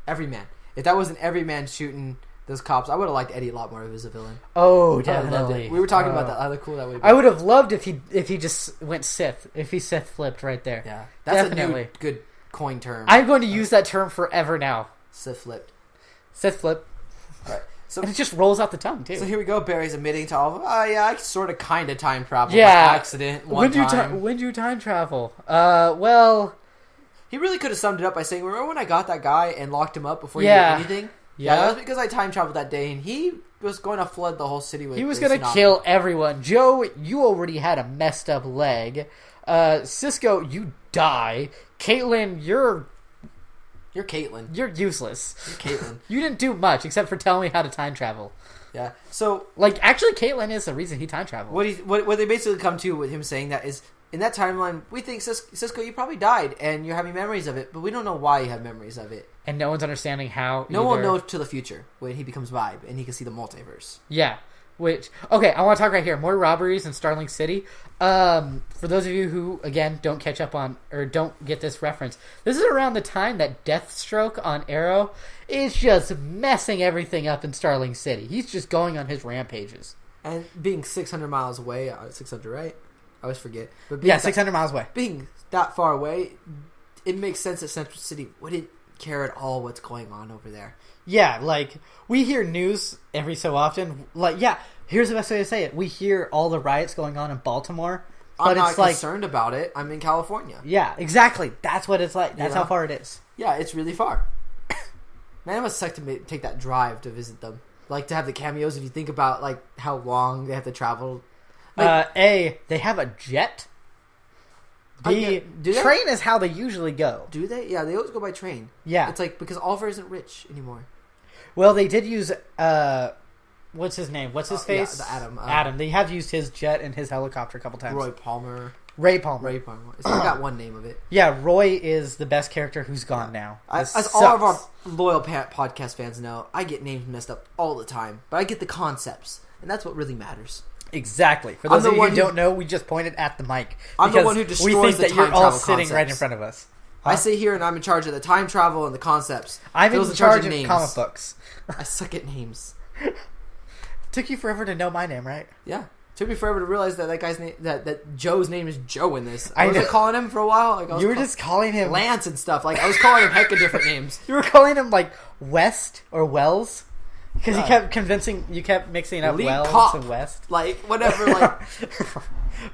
Everyman. If that wasn't Everyman shooting those cops, I would have liked Eddie a lot more if he was a villain. Oh, definitely. We were talking about that. How cool that would be. I would have loved if he just went Sith. If he Sith flipped right there. Yeah, that's definitely a new good coin term. I'm going to use that term forever now. Sith flipped. Sith flip. Right. So And it just rolls out the tongue, too. So here we go. Barry's admitting to all of them. Oh, yeah, I sort of kind of time travel. Yeah. By accident one time. When do you time travel? Well... He really could have summed it up by saying, remember when I got that guy and locked him up before he Yeah. did anything? Yeah. That was because I time traveled that day, and he was going to flood the whole city with... He was going to kill everyone. Joe, you already had a messed up leg. Cisco, you die. Caitlin, You're Caitlin. you're useless. You're Caitlin. You didn't do much except for telling me how to time travel. Yeah. So... Like, actually, Caitlin is the reason he time traveled. What they basically come to with him saying that is... In that timeline, we think, Cisco, you probably died, and you're having memories of it, but we don't know why you have memories of it. And no one's understanding how. No one knows to the future when he becomes Vibe, and he can see the multiverse. Yeah. Which, okay, I want to talk right here. More robberies in Starling City. For those of you who, again, don't catch up on, or don't get this reference, this is around the time that Deathstroke on Arrow is just messing everything up in Starling City. He's just going on his rampages. And being 600 miles away, 600, right? I always forget. But 600 miles away. Being that far away, it makes sense that Central City wouldn't care at all what's going on over there. Yeah, like, we hear news every so often. Like, yeah, here's the best way to say it. We hear all the riots going on in Baltimore. But I'm not it's like, concerned about it. I'm in California. Yeah, exactly. That's what it's like. That's how far it is. Yeah, it's really far. Man, it must suck to take that drive to visit them. Like, to have the cameos, if you think about, like, how long they have to travel. Like, they have a jet. The train is how they usually go. Do they? Yeah, they always go by train. Yeah. It's like, because Oliver isn't rich anymore. Well, they did use, what's his name? What's his face? Yeah, Adam. Adam. They have used his jet and his helicopter a couple times. Ray Palmer. Ray Palmer. It's only got one name of it. Yeah, Roy is the best character who's gone now. As all of our loyal podcast fans know, I get names messed up all the time, but I get the concepts, and that's what really matters. Exactly. For those of you who don't know, we just pointed at the mic. I'm the one who destroys we think the that time you're all travel sitting concepts. right in front of us. Huh? I sit here and I'm in charge of the time travel and the concepts. I'm in charge of names. comic books. I suck at names. Took you forever to know my name, right? Yeah. Took me forever to realize that guy's name, that Joe's name is Joe in this. I was know. like calling him for a while. Like, You were just calling him Lance and stuff. Like, I was calling him hecka different names. You were calling him like West or Wells because you kept mixing up Lead Wells cop. and West. Like, whatever. Like,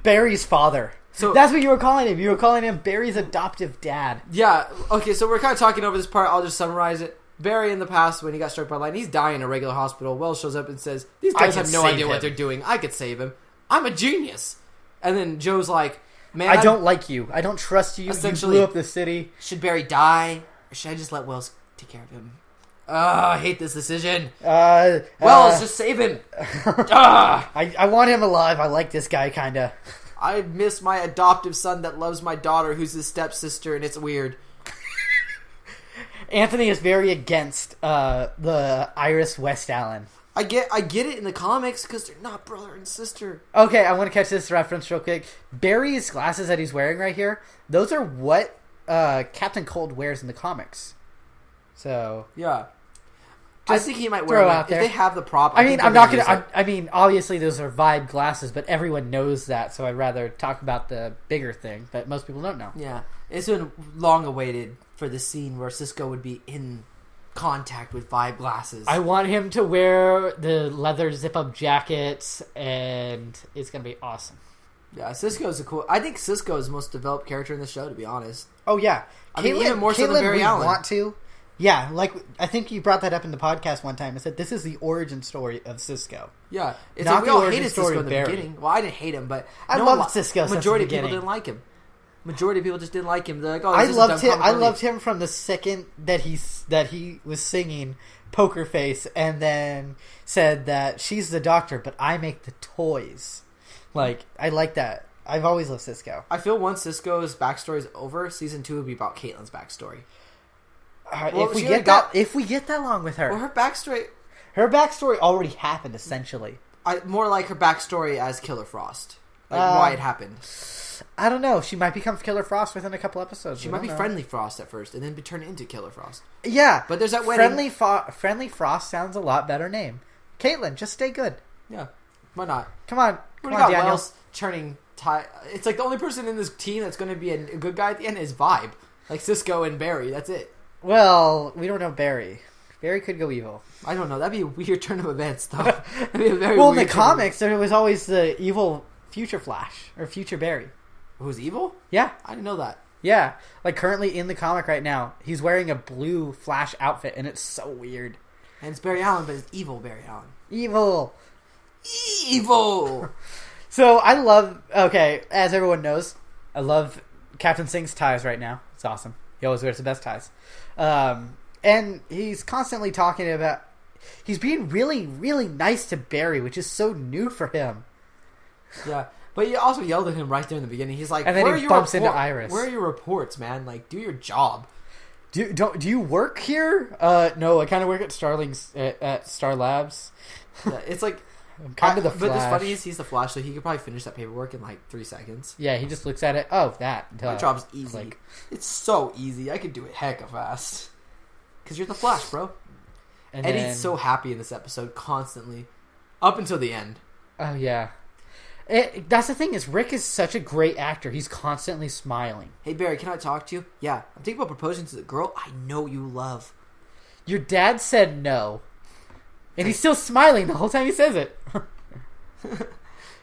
Barry's father. So that's what you were calling him. You were calling him Barry's adoptive dad. yeah. Okay, so we're kind of talking over this part. I'll just summarize it. Barry in the past, when he got struck by lightning, he's dying in a regular hospital. Wells shows up and says, "These guys have no idea what they're doing. I could save him. I'm a genius." And then Joe's like, "Man, I don't like you. I don't trust you. You blew up the city. Should Barry die, or should I just let Wells take care of him? I hate this decision. Wells, just save him. I want him alive. I like this guy, kinda. I miss my adoptive son that loves my daughter, who's his stepsister, and it's weird." Anthony is very against the Iris West Allen. I get it in the comics because they're not brother and sister. Okay, I want to catch this reference real quick. Barry's glasses that he's wearing right here, those are what Captain Cold wears in the comics. So yeah, I think he might wear throw them out there. if they have the prop. I mean, I'm not gonna. I mean, obviously those are Vibe glasses, but everyone knows that. So I'd rather talk about the bigger thing that most people don't know. Yeah, it's been long awaited for the scene where Cisco would be in contact with Vibe glasses. I want him to wear the leather zip-up jackets, and it's gonna be awesome. Yeah, Cisco's a cool. I think Cisco is the most developed character in the show, to be honest. Oh yeah, I mean, even more so than Barry Allen. Want to? Yeah, like I think you brought that up in the podcast one time. I said this is the origin story of Cisco. Yeah, it's not like we the all origin hated story Cisco of in the Barry. beginning. Well, I didn't hate him, but I loved Cisco. Majority since the of people beginning. didn't like him. Majority of people just didn't like him. They're like, "Oh, I this loved is a dumb him. I loved him from the second that he was singing Poker Face, and then said that she's the doctor, but I make the toys. Like I like that. I've always loved Cisco. I feel once Cisco's backstory is over, season 2 would be about Caitlin's backstory. If we get that long with her, Well, her backstory already happened essentially. More like her backstory as Killer Frost, like why it happened. I don't know. She might become Killer Frost within a couple episodes. She might be Friendly Frost at first, and then be turned into Killer Frost. Yeah, but there's that wedding. Friendly Frost sounds a lot better name. Caitlin, just stay good. Yeah, why not? Come on, Daniel. Wells turning. It's like the only person in this team that's going to be a good guy at the end is Vibe. Like Cisco and Barry, that's it. Well, we don't know Barry. Barry could go evil. I don't know. That'd be a weird turn of events, though. That'd be a very well, in weird the comics, there was always the evil future Flash or future Barry. Who's evil? Yeah. I didn't know that. Yeah. Like, currently in the comic right now, he's wearing a blue Flash outfit, and it's so weird. And it's Barry Allen, but it's evil Barry Allen. Evil. Evil! So, I love... Okay, as everyone knows, I love Captain Singh's ties right now. It's awesome. He always wears the best ties. And he's constantly talking about... He's being really, really nice to Barry, which is so new for him. Yeah. But he also yelled at him right there in the beginning. He's like, and then he bumps into Iris. Where are your reports, man? Like, do your job. Do you work here? No, I kind of work at at Star Labs. Yeah, it's like... I'm kind of the Flash. But the funny is he's the Flash, so he could probably finish that paperwork in like 3 seconds. Yeah, he just looks at it. Oh, that. My job's easy. It's so easy. I could do it hecka fast. Because you're the Flash, bro. And Eddie's so happy in this episode constantly. Up until the end. Oh, yeah. That's the thing is, Rick is such a great actor. He's constantly smiling. Hey, Barry, can I talk to you? Yeah, I'm thinking about proposing to the girl I know you love. Your dad said no. And he's still smiling the whole time he says it.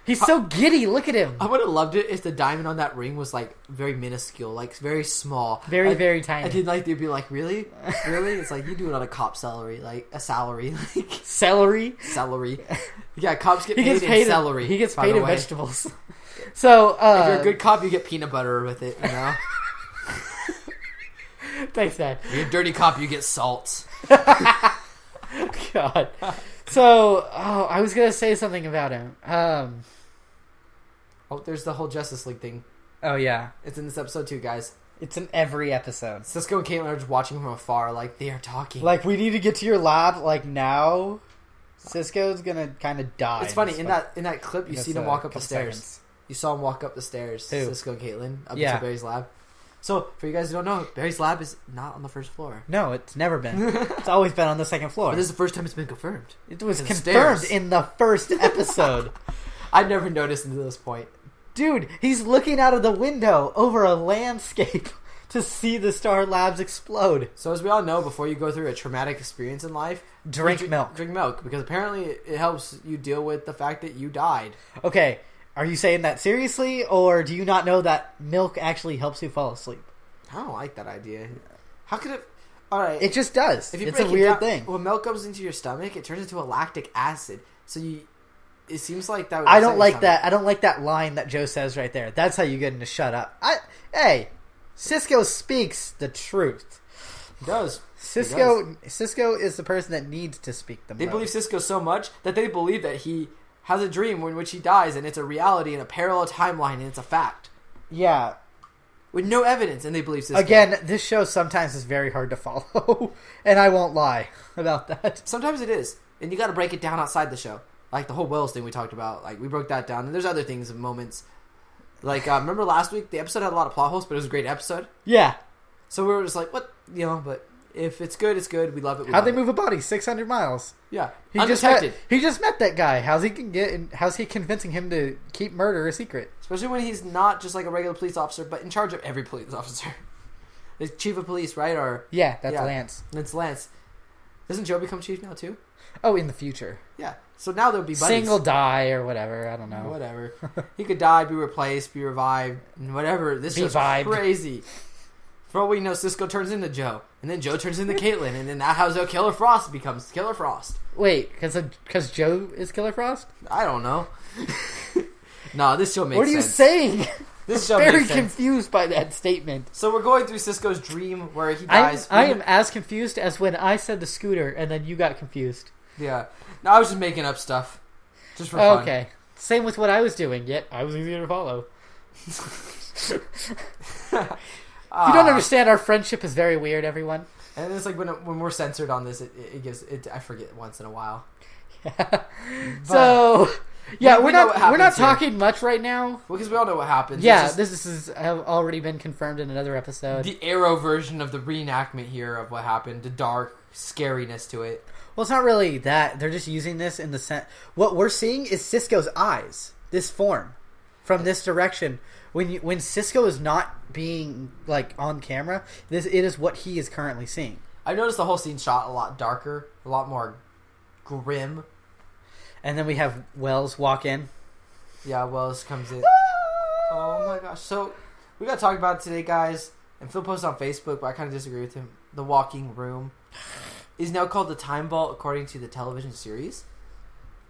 He's so giddy. Look at him. I would have loved it if the diamond on that ring was like very minuscule, like very small. Very, very tiny. I did like they'd be like, really? Really? It's like you do it on a cop salary, like a salary. Like celery? Celery. Yeah, cops get paid in celery. He gets paid in vegetables. So, if you're a good cop, you get peanut butter with it, you know? Thanks, Dad. If you're a dirty cop, you get salt. God. So, I was going to say something about him. There's the whole Justice League thing. Oh, yeah. It's in this episode too, guys. It's in every episode. Cisco and Caitlin are just watching from afar, like, they are talking. Like, we need to get to your lab, like, now. Cisco's going to kind of die. It's funny, in that clip, you see them walk up the stairs. Seconds. You saw them walk up the stairs, Who? Cisco and Caitlin, up to Barry's lab. So, for you guys who don't know, Barry's lab is not on the first floor. No, it's never been. It's always been on the second floor. But this is the first time it's been confirmed. It was confirmed in the first episode. I never noticed until this point. Dude, he's looking out of the window over a landscape to see the Star Labs explode. So as we all know, before you go through a traumatic experience in life, drink milk. Drink milk, because apparently it helps you deal with the fact that you died. Okay. Are you saying that seriously, or do you not know that milk actually helps you fall asleep? I don't like that idea. How could it... Alright. It just does. If you it's a weird thing. When milk goes into your stomach, it turns into a lactic acid. So it seems like that would... I don't like that. I don't like that line that Joe says right there. That's how you get him to shut up. Hey, Cisco speaks the truth. He does. Cisco is the person that needs to speak the most. They believe Cisco so much that they believe that he has a dream in which he dies, and it's a reality in a parallel timeline, and it's a fact. Yeah. With no evidence, and they believe Cisco. Again, this show sometimes is very hard to follow, and I won't lie about that. Sometimes it is, and you got to break it down outside the show. Like the whole Wells thing we talked about, like we broke that down, and there's other things and moments. Like, remember last week, the episode had a lot of plot holes, but it was a great episode? Yeah. So we were just like, what? You know, but... If it's good, it's good. We love it. How'd they move a body 600 miles? Yeah, undetected. He just met that guy. How's he convincing him to keep murder a secret? Especially when he's not just like a regular police officer, but in charge of every police officer. The chief of police, right? That's Lance. It's Lance. Doesn't Joe become chief now too? Oh, in the future. Yeah. So now there'll be buddies. Single die or whatever. I don't know. Whatever. He could die, be replaced, be revived, and whatever. This is crazy. For all we know, Cisco turns into Joe, and then Joe turns into Caitlin, and then that's how Killer Frost becomes Killer Frost. Wait, because Joe is Killer Frost? I don't know. No, this show makes sense. What are you saying? This show very makes sense. Confused by that statement. So we're going through Cisco's dream where he dies. I am as confused as when I said the scooter, and then you got confused. Yeah. No, I was just making up stuff. Just for fun. Okay. Same with what I was doing, yet I was easier to follow. You don't understand. Our friendship is very weird, everyone. And it's like when we're censored on this, it gives it. I forget once in a while. Yeah. So yeah, we're not talking here. Much right now. Well, because we all know what happens. Yeah, this is have already been confirmed in another episode. The Arrow version of the reenactment here of what happened. The dark scariness to it. Well, it's not really that. They're just using this in the sense. What we're seeing is Cisco's eyes. This form from this direction. when Cisco is not being like on camera, it is what he is currently seeing. I noticed the whole scene shot a lot darker, a lot more grim. And then we have Wells walk in. Yeah, Wells comes in. Oh my gosh! So we gotta talk about it today, guys. And Phil posted on Facebook, but I kind of disagree with him. The Walking Room is now called the Time Vault, according to the television series.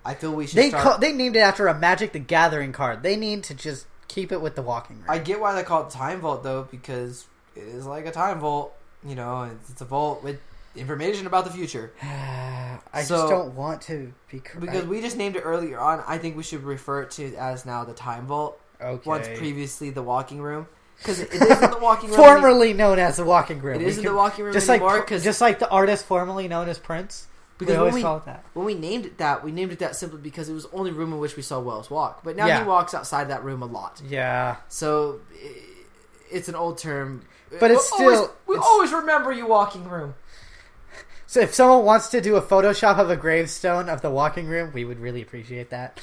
I feel we should. They named it after a Magic the Gathering card. They need to just keep it with the Walking Room. I get why they call it Time Vault though, because it is like a time vault. You know, it's a vault with information about the future. I just don't want to be correct. Because we just named it earlier on. I think we should refer to it as now the Time Vault. Okay. Once previously the Walking Room. Because it isn't the Walking Room. Formerly known as the Walking Room. It isn't the Walking Room just anymore. Just like the artist formerly known as Prince. Because we always call it that. When we named it that simply because it was the only room in which we saw Wells walk. But now he walks outside that room a lot. Yeah. So it's an old term. But it's still... We always remember you, Walking Room. So if someone wants to do a Photoshop of a gravestone of the Walking Room, we would really appreciate that.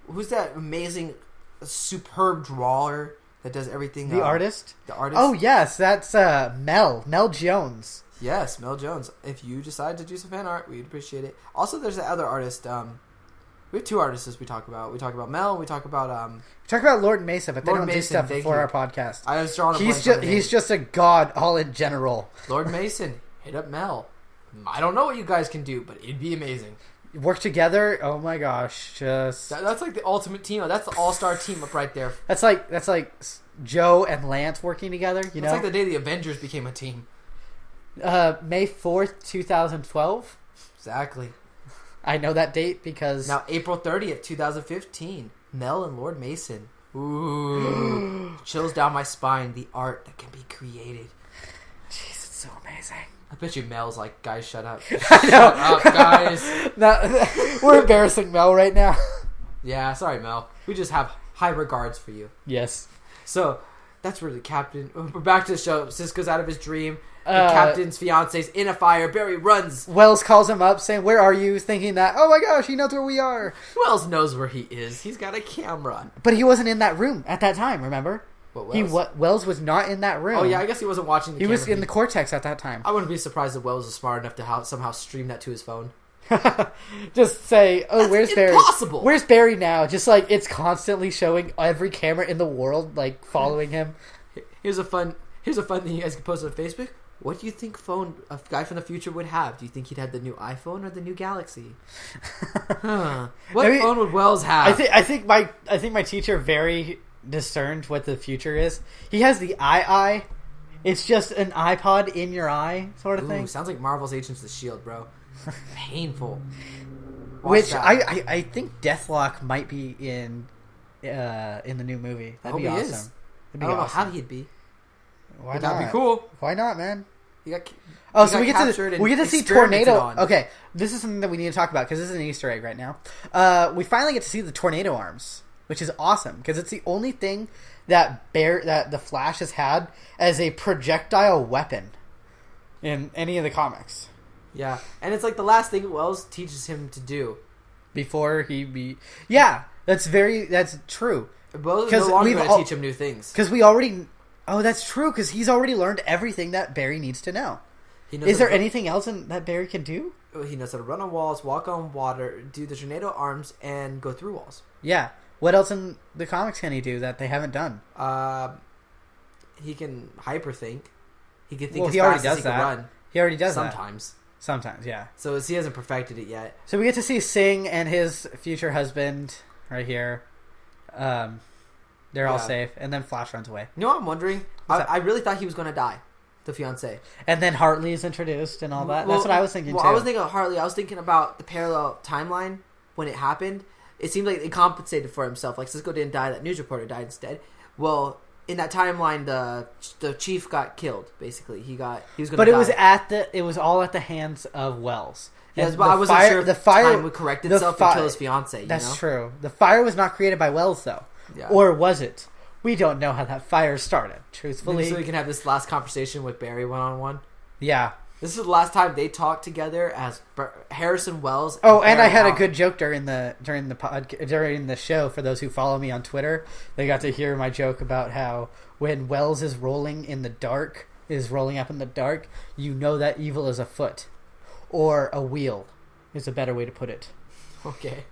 Who's that amazing, superb drawer that does everything? The artist? The artist? Oh, yes. That's Mel Jones. Yes, Mel Jones. If you decide to do some fan art, we'd appreciate it. Also, there's the other artist. We have two artists we talk about. We talk about Mel. We talk about we talk about Lord Mesa, but Lord they don't do Mason, stuff before our podcast. I was drawing. He's just a god, all in general. Lord Mason, hit up Mel. I don't know what you guys can do, but it'd be amazing. Work together. Oh my gosh, that's like the ultimate team. That's the all-star team up right there. That's like Joe and Lance working together. You know, it's like the day the Avengers became a team. May 4th, 2012. Exactly. I know that date because... Now, April 30th, 2015. Mel and Lord Mason. Ooh. Chills down my spine. The art that can be created. Jeez, it's so amazing. I bet you Mel's like, guys, shut up. I know. Shut up, guys. We're embarrassing Mel right now. Yeah, sorry, Mel. We just have high regards for you. Yes. So, that's really Captain... We're back to the show. Cisco's out of his dream. The captain's fiance's in a fire. Barry runs. Wells calls him up saying, "Where are you?" Thinking that, oh my gosh, he knows where we are. Wells knows where he is. He's got a camera. But he wasn't in that room at that time, remember? What, Wells? Wells was not in that room. Oh, yeah, I guess he wasn't watching the camera. He was in the Cortex at that time. I wouldn't be surprised if Wells was smart enough to somehow stream that to his phone. Just say, oh, That's where's impossible. Barry? Where's Barry now? Just like it's constantly showing every camera in the world, like following him. Here's a fun thing you guys can post on Facebook. What do you think phone a guy from the future would have? Do you think he'd have the new iPhone or the new Galaxy? What phone would Wells have? I think my teacher very discerned what the future is. He has the eye. It's just an iPod in your eye sort of thing. Sounds like Marvel's Agents of S.H.I.E.L.D., bro. Painful. Which I think Deathlock might be in the new movie. That'd be awesome. I don't know how he'd be. Why not? That'd be cool. Why not, man? We get to see tornado. Okay, this is something that we need to talk about because this is an Easter egg right now. We finally get to see the tornado arms, which is awesome because it's the only thing that the Flash has had as a projectile weapon in any of the comics. Yeah, and it's like the last thing Wells teaches him to do before Yeah, that's true. Wells is no longer going to teach him new things because we already. Oh, that's true, because he's already learned everything that Barry needs to know. Is there anything else that Barry can do? He knows how to run on walls, walk on water, do the tornado arms, and go through walls. Yeah. What else in the comics can he do that they haven't done? He can hyperthink. He can think he already does he can run. He already does Sometimes. that. Sometimes, yeah. So he hasn't perfected it yet. So we get to see Singh and his future husband right here. They're all safe, and then Flash runs away. You know what I'm wondering? I really thought he was going to die, the fiancé. And then Hartley is introduced and all that. That's what I was thinking, too. I was thinking of Hartley. I was thinking about the parallel timeline when it happened. It seemed like he compensated for himself. Like, Cisco didn't die, that news reporter died instead. Well, in that timeline, the chief got killed, basically. He was going to die. But it was all at the hands of Wells. Yes, but I wasn't sure if the time would correct itself and kill his fiancé. That's true. The fire was not created by Wells, though. Yeah. Or was it? We don't know how that fire started, truthfully. So we can have this last conversation with Barry one-on-one? Yeah. This is the last time they talked together as Harrison Wells. Oh, and I Barry had a Allen. good joke during the show. For those who follow me on Twitter, they got to hear my joke about how when Wells is rolling up in the dark, you know that evil is afoot, or a wheel, is a better way to put it. Okay.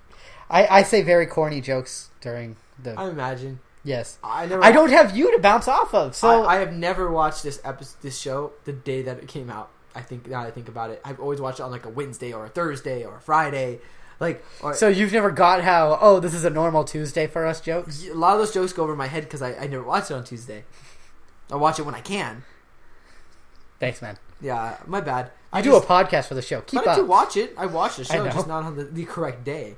I say very corny jokes during the. I imagine. Yes. I don't have you to bounce off of, so I have never watched this show the day that it came out. I think now that I think about it, I've always watched it on like a Wednesday or a Thursday or a Friday, so you've never got how this is a normal Tuesday for us jokes. A lot of those jokes go over my head because I never watch it on Tuesday. I watch it when I can. Thanks, man. Yeah, my bad. I do a podcast for the show. Keep up. I do watch it. I watch the show, know. just not on the correct day.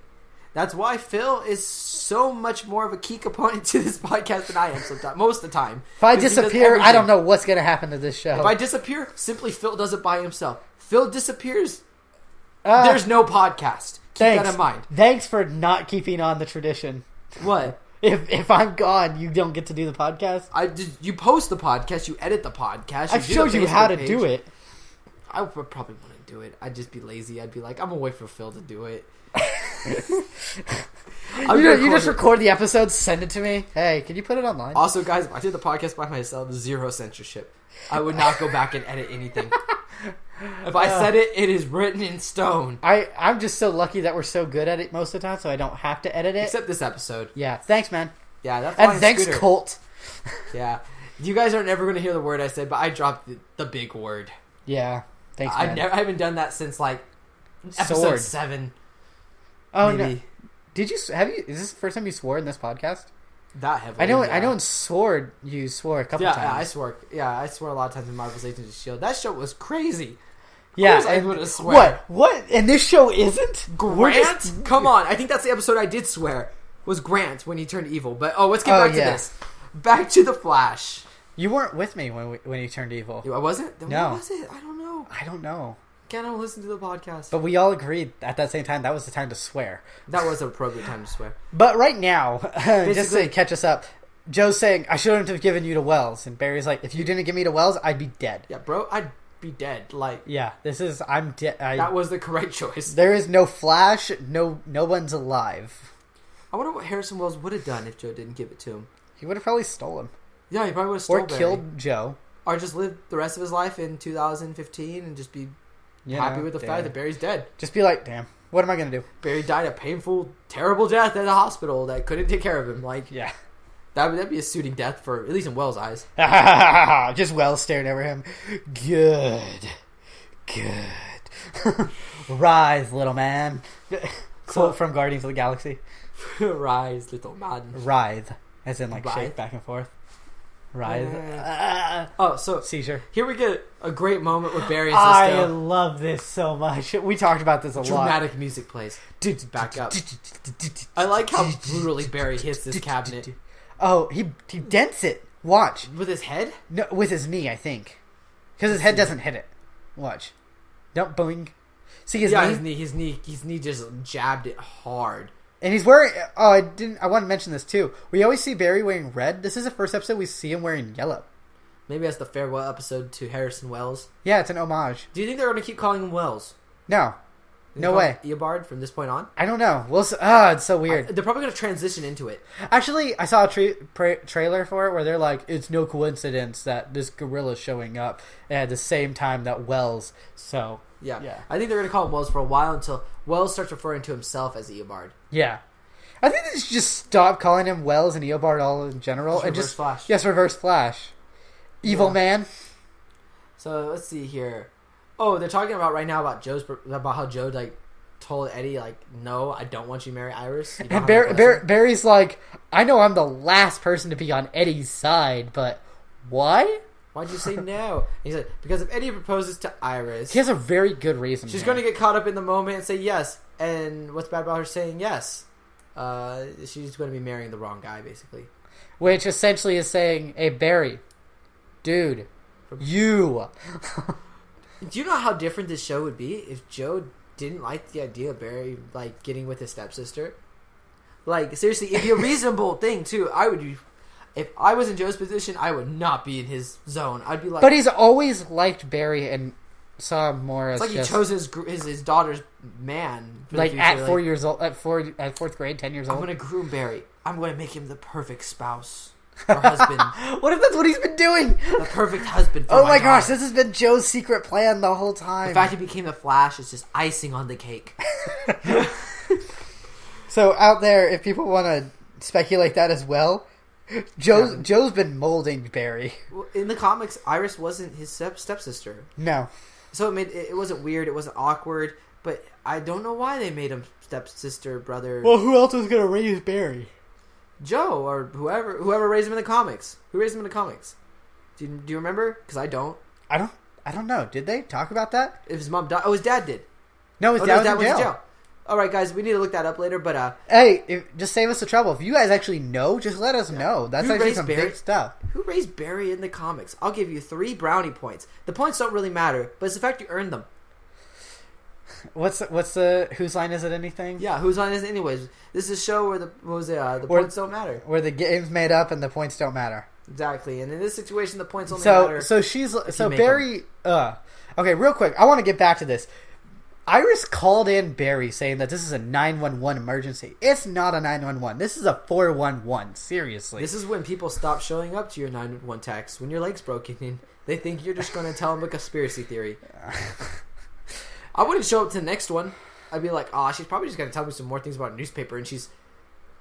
That's why Phil is so much more of a key component to this podcast than I am sometimes, most of the time. If I 'Cause he does disappear, I everything. don't know what's going to happen to this show. If I disappear, simply Phil does it by himself. Phil disappears, there's no podcast. Keep that in mind. Thanks for not keeping on the tradition. What? If I'm gone, you don't get to do the podcast? You post the podcast, you edit the podcast. I've showed you how to do it. I would probably want to do it. I'd just be lazy. I'd be like, I'm going to wait for Phil to do it. You just record the episode, send it to me. Hey, can you put it online? Also, guys, if I did the podcast by myself, 0 censorship. I would not go back and edit anything. If I said it, it is written in stone. I'm just so lucky that we're so good at it most of the time, so I don't have to edit it. Except this episode. Yeah, thanks, man. Yeah, that's And thanks, Scooter. Colt. Yeah. You guys are never going to hear the word I said, but I dropped the big word. Yeah, thanks, man. I haven't done that since, like, episode Sword. 7. Oh, maybe. no. Did you? Have you? Is this the first time you swore in this podcast? That heavily. I know in Sword you swore a couple times. Yeah, I swore. Yeah, I swore a lot of times in Marvel's Agents of S.H.I.E.L.D. That show was crazy. Yeah, Of course I would have swear. What? And this show isn't? Grant? Come on. I think that's the episode I did swear. Was Grant when he turned evil. But, let's get back to this. Back to the Flash. You weren't with me when he turned evil. I wasn't? Then No. what was it? I don't know. I don't know. Can't listen to the podcast. But we all agreed at that same time that was the time to swear. That was an appropriate time to swear. But right now, just to Basically- catch us up, Joe's saying, I shouldn't have given you to Wells. And Barry's like, if you didn't give me to Wells, I'd be dead. Yeah, bro, I'd be dead. Like, Yeah, I'm dead. that was the correct choice. There is no Flash. No one's alive. I wonder what Harrison Wells would have done if Joe didn't give it to him. He would have probably stolen. Yeah, he probably would have stolen Or killed Joe. Or just lived the rest of his life in 2015 and just be happy with the fact that Barry's dead. Just be like, damn, what am I going to do? Barry died a painful, terrible death at a hospital that couldn't take care of him. Like, Yeah. that'd be a suiting death for, at least in Wells' eyes. Just Wells staring over him. Good. Rise, little man. Quote from Guardians of the Galaxy. Rise, little man. Writhe. As in, like, Writhe? shake back and forth. Writhe. Oh, so Seizure. here we get a great moment with Barry and I Cisco. love this so much. We talked about this a lot. Dramatic music plays. Back up. I like how brutally Barry hits this cabinet. Oh, he dents it. Watch. With his head? No, with his knee, I think. Because his head doesn't hit it. Watch. Don't boing. See his knee? his knee just jabbed it hard. And he's wearing... Oh, I want to mention this too. We always see Barry wearing red. This is the first episode we see him wearing yellow. Maybe that's the farewell episode to Harrison Wells. Yeah, it's an homage. Do you think they're going to keep calling him Wells? No. No way. Eobard from this point on? I don't know. It's so weird. They're probably going to transition into it. Actually, I saw a trailer for it where they're like, it's no coincidence that this gorilla's showing up at the same time that Wells. So... Yeah. I think they're going to call him Wells for a while until Wells starts referring to himself as Eobard. Yeah. I think they should just stop calling him Wells and Eobard all in general. Just and Reverse just Flash. Yes, Reverse Flash. Evil Yeah. man. So let's see here. Oh, they're talking about right now about how Joe like told Eddie like, no, I don't want you to marry Iris. You don't And have that blessing." Barry's like, I know I'm the last person to be on Eddie's side, but why? Why'd you say no? And he's like, because if Eddie proposes to Iris, He has a very good reason. she's man. going to get caught up in the moment and say yes. And what's bad about her saying yes? She's going to be marrying the wrong guy, basically. Which essentially is saying, hey, Barry, dude, you. Do you know how different this show would be if Joe didn't like the idea of Barry like getting with his stepsister? Like, seriously, it'd be a reasonable thing, too. If I was in Joe's position, I would not be in his zone. I'd be like... But he's always liked Barry and saw him more as It's like just, he chose his daughter's man. For the like future. at 4 years old, at fourth grade, 10 years old. I'm gonna groom Barry. I'm gonna make him the perfect spouse or husband. What if that's what he's been doing? The perfect husband. For Oh my gosh, daughter. this has been Joe's secret plan the whole time. The fact he became the Flash is just icing on the cake. So out there, if people want to speculate that as well, Joe's been molding Barry. In the comics, Iris wasn't his stepsister. No. So it wasn't weird, it wasn't awkward, but I don't know why they made him stepsister, brother. Well, who else is gonna raise Barry? Joe or whoever raised him in the comics. Who raised him in the comics? Do you remember? Because I don't. I don't know. Did they talk about that? If his mom died, his dad did. No, his dad was in jail. All right, guys, we need to look that up later. But hey, just save us the trouble. If you guys actually know, just let us know. That's Who actually raised some Barry? big stuff. Who raised Barry in the comics? I'll give you 3 brownie points. The points don't really matter, but it's the fact you earned them. What's the whose line is it? Anything? Yeah, whose line is it anyways? This is a show where the points don't matter. Where the game's made up and the points don't matter. Exactly, and in this situation, the points only matter. So Barry. Okay, real quick, I want to get back to this. Iris called in Barry saying that this is a 911 emergency. It's not a 911. This is a 411. Seriously. This is when people stop showing up to your 911 text when your leg's broken and they think you're just going to tell them a conspiracy theory. I wouldn't show up to the next one. I'd be like, she's probably just going to tell me some more things about a newspaper, and she's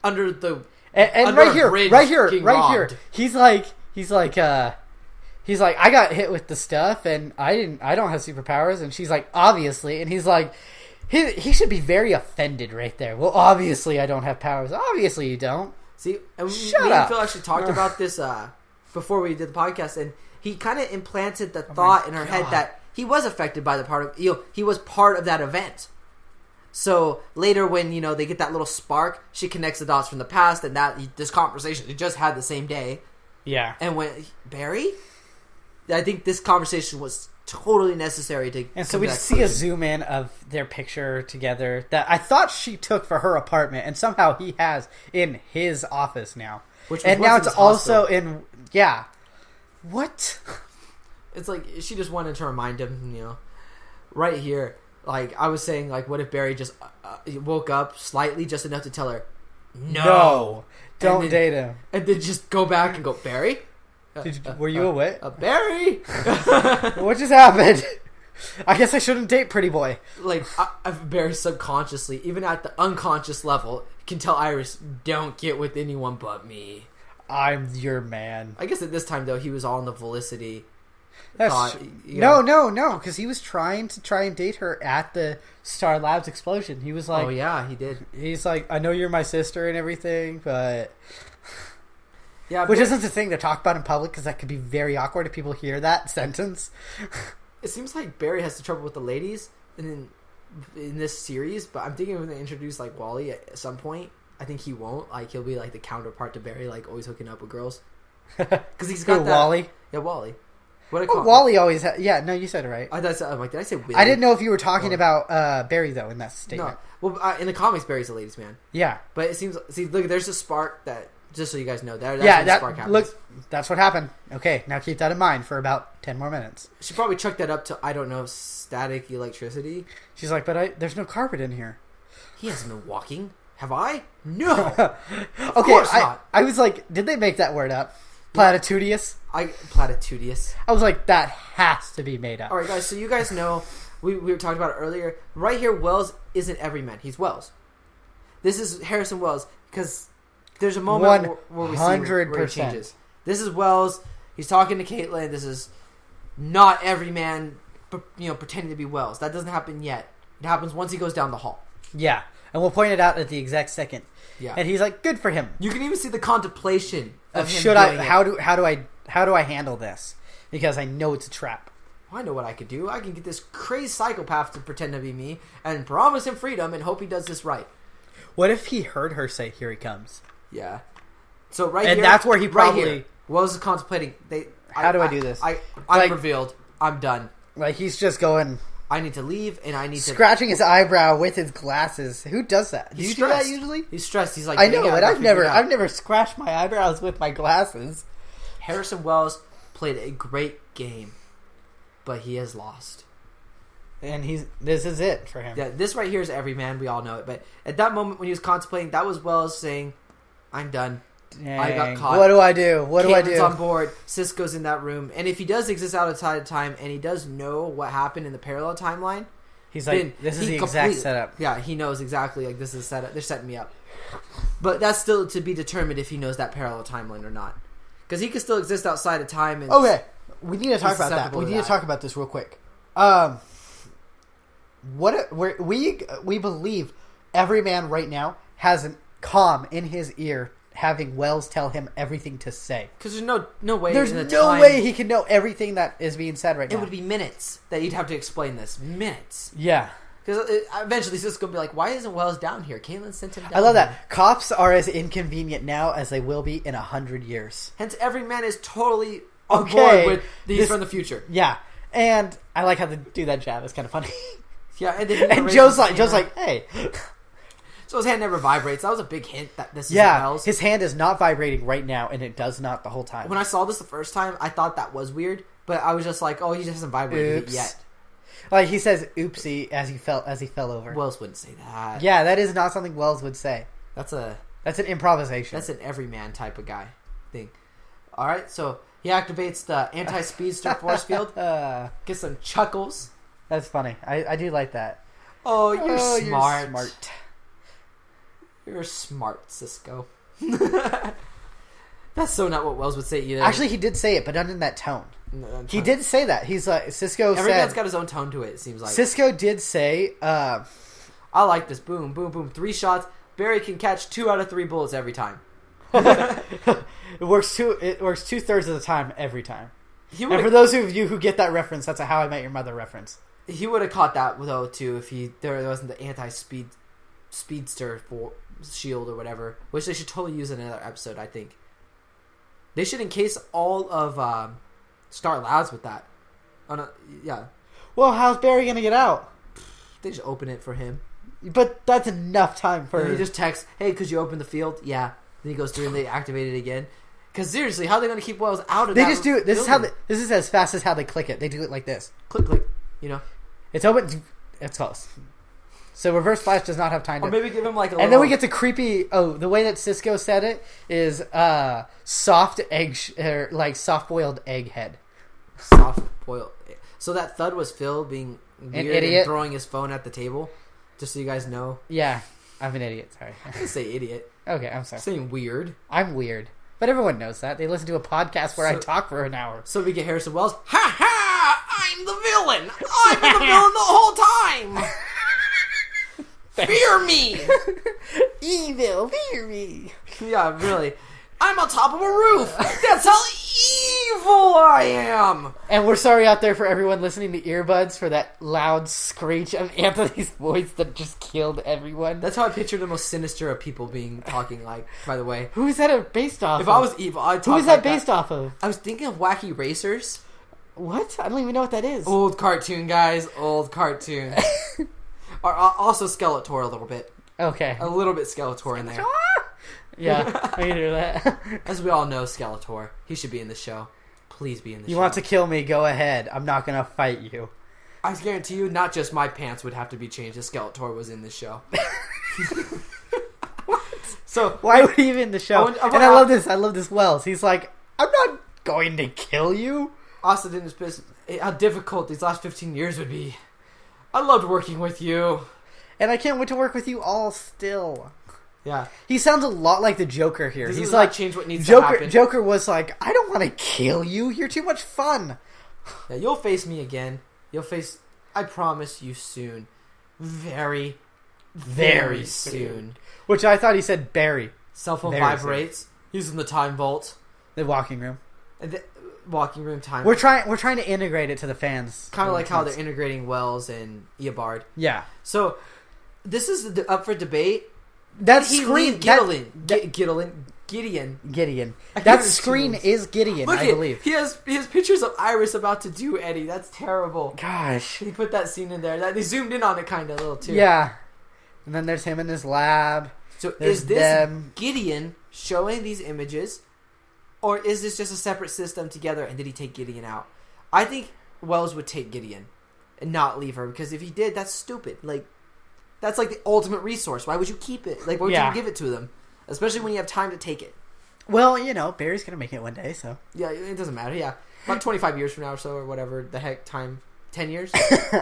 under the and under right here. He's like, I got hit with the stuff, and I don't have superpowers, and she's like, obviously, and he's like, he should be very offended right there. Well, obviously, I don't have powers. Obviously, you don't. See, and Shut me up. and Phil actually talked about this before we did the podcast, and he kind of implanted the thought in her head that he was affected by the part of he was part of that event. So later, when they get that little spark, she connects the dots from the past, and that this conversation they just had the same day. Yeah. And when Barry, I think this conversation was totally necessary to. And so we see a zoom in of their picture together that I thought she took for her apartment, and somehow he has in his office now. And now it's also in What? It's like she just wanted to remind him, right here. Like I was saying, like what if Barry just woke up slightly, just enough to tell her, no, don't date him, and then just go back and go, Barry. Were you away? Barry? What just happened? I guess I shouldn't date Pretty Boy. Like, Barry subconsciously, even at the unconscious level, can tell Iris, don't get with anyone but me. I'm your man. I guess at this time, though, he was all in the Felicity thought. No, because he was trying and date her at the Star Labs explosion. He was like... Oh, yeah, he did. He's like, I know you're my sister and everything, but... Yeah, which isn't the thing to talk about in public, because that could be very awkward if people hear that sentence. It seems like Barry has the trouble with the ladies in this series, but I'm thinking when they introduce like Wally at some point, I think he won't. Like he'll be like the counterpart to Barry, like always hooking up with girls. Because he's got that. Wally? Yeah, Wally. What Wally always yeah, no, you said it right. I'm like, did I say Willie? I didn't know if you were talking about Barry, though, in that statement. No. Well, in the comics, Barry's a ladies' man. Yeah. But it seems... See, look, there's a spark that... Just so you guys know, that's when the spark happens. Look, that's what happened. Okay, now keep that in mind for about 10 more minutes. She probably chucked that up to, I don't know, static electricity. She's like, but there's no carpet in here. He hasn't been walking. Have I? No. Of Okay, course not. I was like, did they make that word up? Platitudious? Platitudious. I was like, that has to be made up. Alright, guys, so you guys know, we were talking about it earlier. Right here, Wells isn't everyman. He's Wells. This is Harrison Wells, because... There's a moment where we see where he changes. This is Wells. He's talking to Caitlin. This is not every man, pretending to be Wells. That doesn't happen yet. It happens once he goes down the hall. Yeah, and we'll point it out at the exact second. Yeah, and he's like, "Good for him." You can even see the contemplation of him. Should I? How do I handle this? Because I know it's a trap. Well, I know what I could do. I can get this crazy psychopath to pretend to be me and promise him freedom and hope he does this right. What if he heard her say, "Here he comes"? Yeah. So right and here, that's where he probably... Right here, Wells is contemplating. How do I do this? I'm revealed. I'm done. Like, he's just going... I need to leave, and I need to... Scratching his eyebrow with his glasses. Who does that? Do you do that usually? He's stressed. He's like... I know, but I've never scratched my eyebrows with my glasses. Harrison Wells played a great game, but he has lost. And this is it for him. Yeah, this right here is every man. We all know it. But at that moment when he was contemplating, that was Wells saying, I'm done. Dang. I got caught. What do I do? What do I Caitlin's do? on board. Cisco's in that room. And if he does exist outside of time and he does know what happened in the parallel timeline, He's like, this is the exact setup. Yeah, he knows exactly, like, this is setup. They're setting me up. But that's still to be determined if he knows that parallel timeline or not. Because he could still exist outside of time. And okay, we need to talk about that. susceptible We to need to that. talk about this real quick. We believe every man right now has a comm in his ear having Wells tell him everything to say. Because there's no way. There's in the no time, way he can know everything that is being said right now. It would be minutes that you'd have to explain this. Minutes. Yeah. Because eventually Cisco will be like, why isn't Wells down here? Caitlin sent him down I love here. that. Cops are as inconvenient now as they will be in 100 years. Hence, every man is totally on Okay, board with these this- from the future. Yeah. And I like how they do that jab. It's kind of funny. Yeah, and, then And Joe's like, hey. So his hand never vibrates. That was a big hint that this is Yeah, Wells. his hand is not vibrating right now, and it does not the whole time. When I saw this the first time, I thought that was weird, but I was just like, oh, he just hasn't vibrated it Oops. yet. Like he says, "Oopsie," as he fell over. Wells wouldn't say that. Yeah, that is not something Wells would say. That's an improvisation. an everyman type of guy thing. All right, so he activates the anti-speedster force field. Gets some chuckles. That's funny. I do like that. Oh, you're smart. You're smart. You're smart, Cisco. That's so not what Wells would say either. Actually, he did say it, but not in that tone. No, He did say that. He's like Cisco every man's said. got his own tone to it. It seems like Cisco did say. I like this. Boom, boom, boom. 3 shots. Barry can catch 2 out of 3 bullets every time. It works 2/3 of the time every time. He And for would those of you who get that reference, that's a How I Met Your Mother reference. have caught that though too if there wasn't the speedster for shield or whatever, which they should totally use in another episode. I think they should encase all of Star Labs with that. Yeah, Well, how's Barry gonna get out? they just open it for him. But that's enough time for. And he just texts, "Hey, could you open the field?" Yeah. Then he goes through and they activate it again. Because seriously, how are they going to keep Wells out of They that just do it. This building? this is as fast as how they click it. They do it like this. Click, click. You know. It's open. It's close. So Reverse Flash does not have time to. Or maybe give him like a. And then we get to creepy. Oh, the way that Cisco said it is soft egg, like soft boiled egg head. soft boiled. So that thud was Phil being weird idiot. and throwing his phone at the table. Just so you guys know. Yeah, I'm an idiot. Sorry. I didn't say idiot. Okay, I'm sorry. Saying weird. I'm weird, but everyone knows that. They listen to a podcast where I So- talk for an hour. So we get Harrison Wells. Ha ha! I'm the villain. I've been the villain the whole time. Fear me. Evil, fear me. Yeah, really. I'm on top of a roof. That's how evil I am. And we're sorry out there for everyone listening to earbuds for that loud screech of Anthony's voice that just killed everyone. That's how I picture the most sinister of people talking like, by the way. Who is that based off If of? I was evil, I'd talk Who is like that based off of? I was thinking of Wacky Racers. What? I don't even know what that is. Old cartoon, guys. Old cartoon. Or also Skeletor a little bit. Okay. A little bit Skeletor in there. Yeah, I can hear that. As we all know, Skeletor. He should be in the show. Please be in the show. You want to kill me? Go ahead. I'm not gonna fight you. I guarantee you, not just my pants would have to be changed if Skeletor was in this show. So Why would he be in the show? I And I love this. I love this Wells. He's like, I'm not going to kill you. Austin didn't express how difficult these last 15 years would be. I loved working with you. And I can't wait to work with you all still. Yeah. He sounds a lot like the Joker here. This He's does like, not change what needs to happen. Joker was like, I don't want to kill you. You're too much fun. Yeah, you'll face me again. I promise you soon. Very, very soon. Which I thought he said Barry. Cell phone Very vibrates. He's in the time vault. The walking room. Walking room time. We're trying to integrate it to the fans. Kind of like how they're integrating Wells and Eobard. Yeah. So, this is up for debate. That He screen... leave Gideon. Gideon. I can't That even screen see is Gideon, Look I at believe. he has pictures of Iris about to do Eddie. That's terrible. Gosh. He put that scene in there. They zoomed in on it kind of a little too. Yeah. And then there's him in his lab. So There's is this them. Gideon showing these images, or is this just a separate system together? And did he take Gideon out? I think Wells would take Gideon. and not leave her, because if he did, that's stupid. Like, that's like the ultimate resource. Why would you keep it? Like, why would you give it to them? Especially when you have time to take it. Well, Barry's gonna make it one day, so yeah, it doesn't matter. Yeah, about 25 years from now or so, or whatever the heck time. 10 years?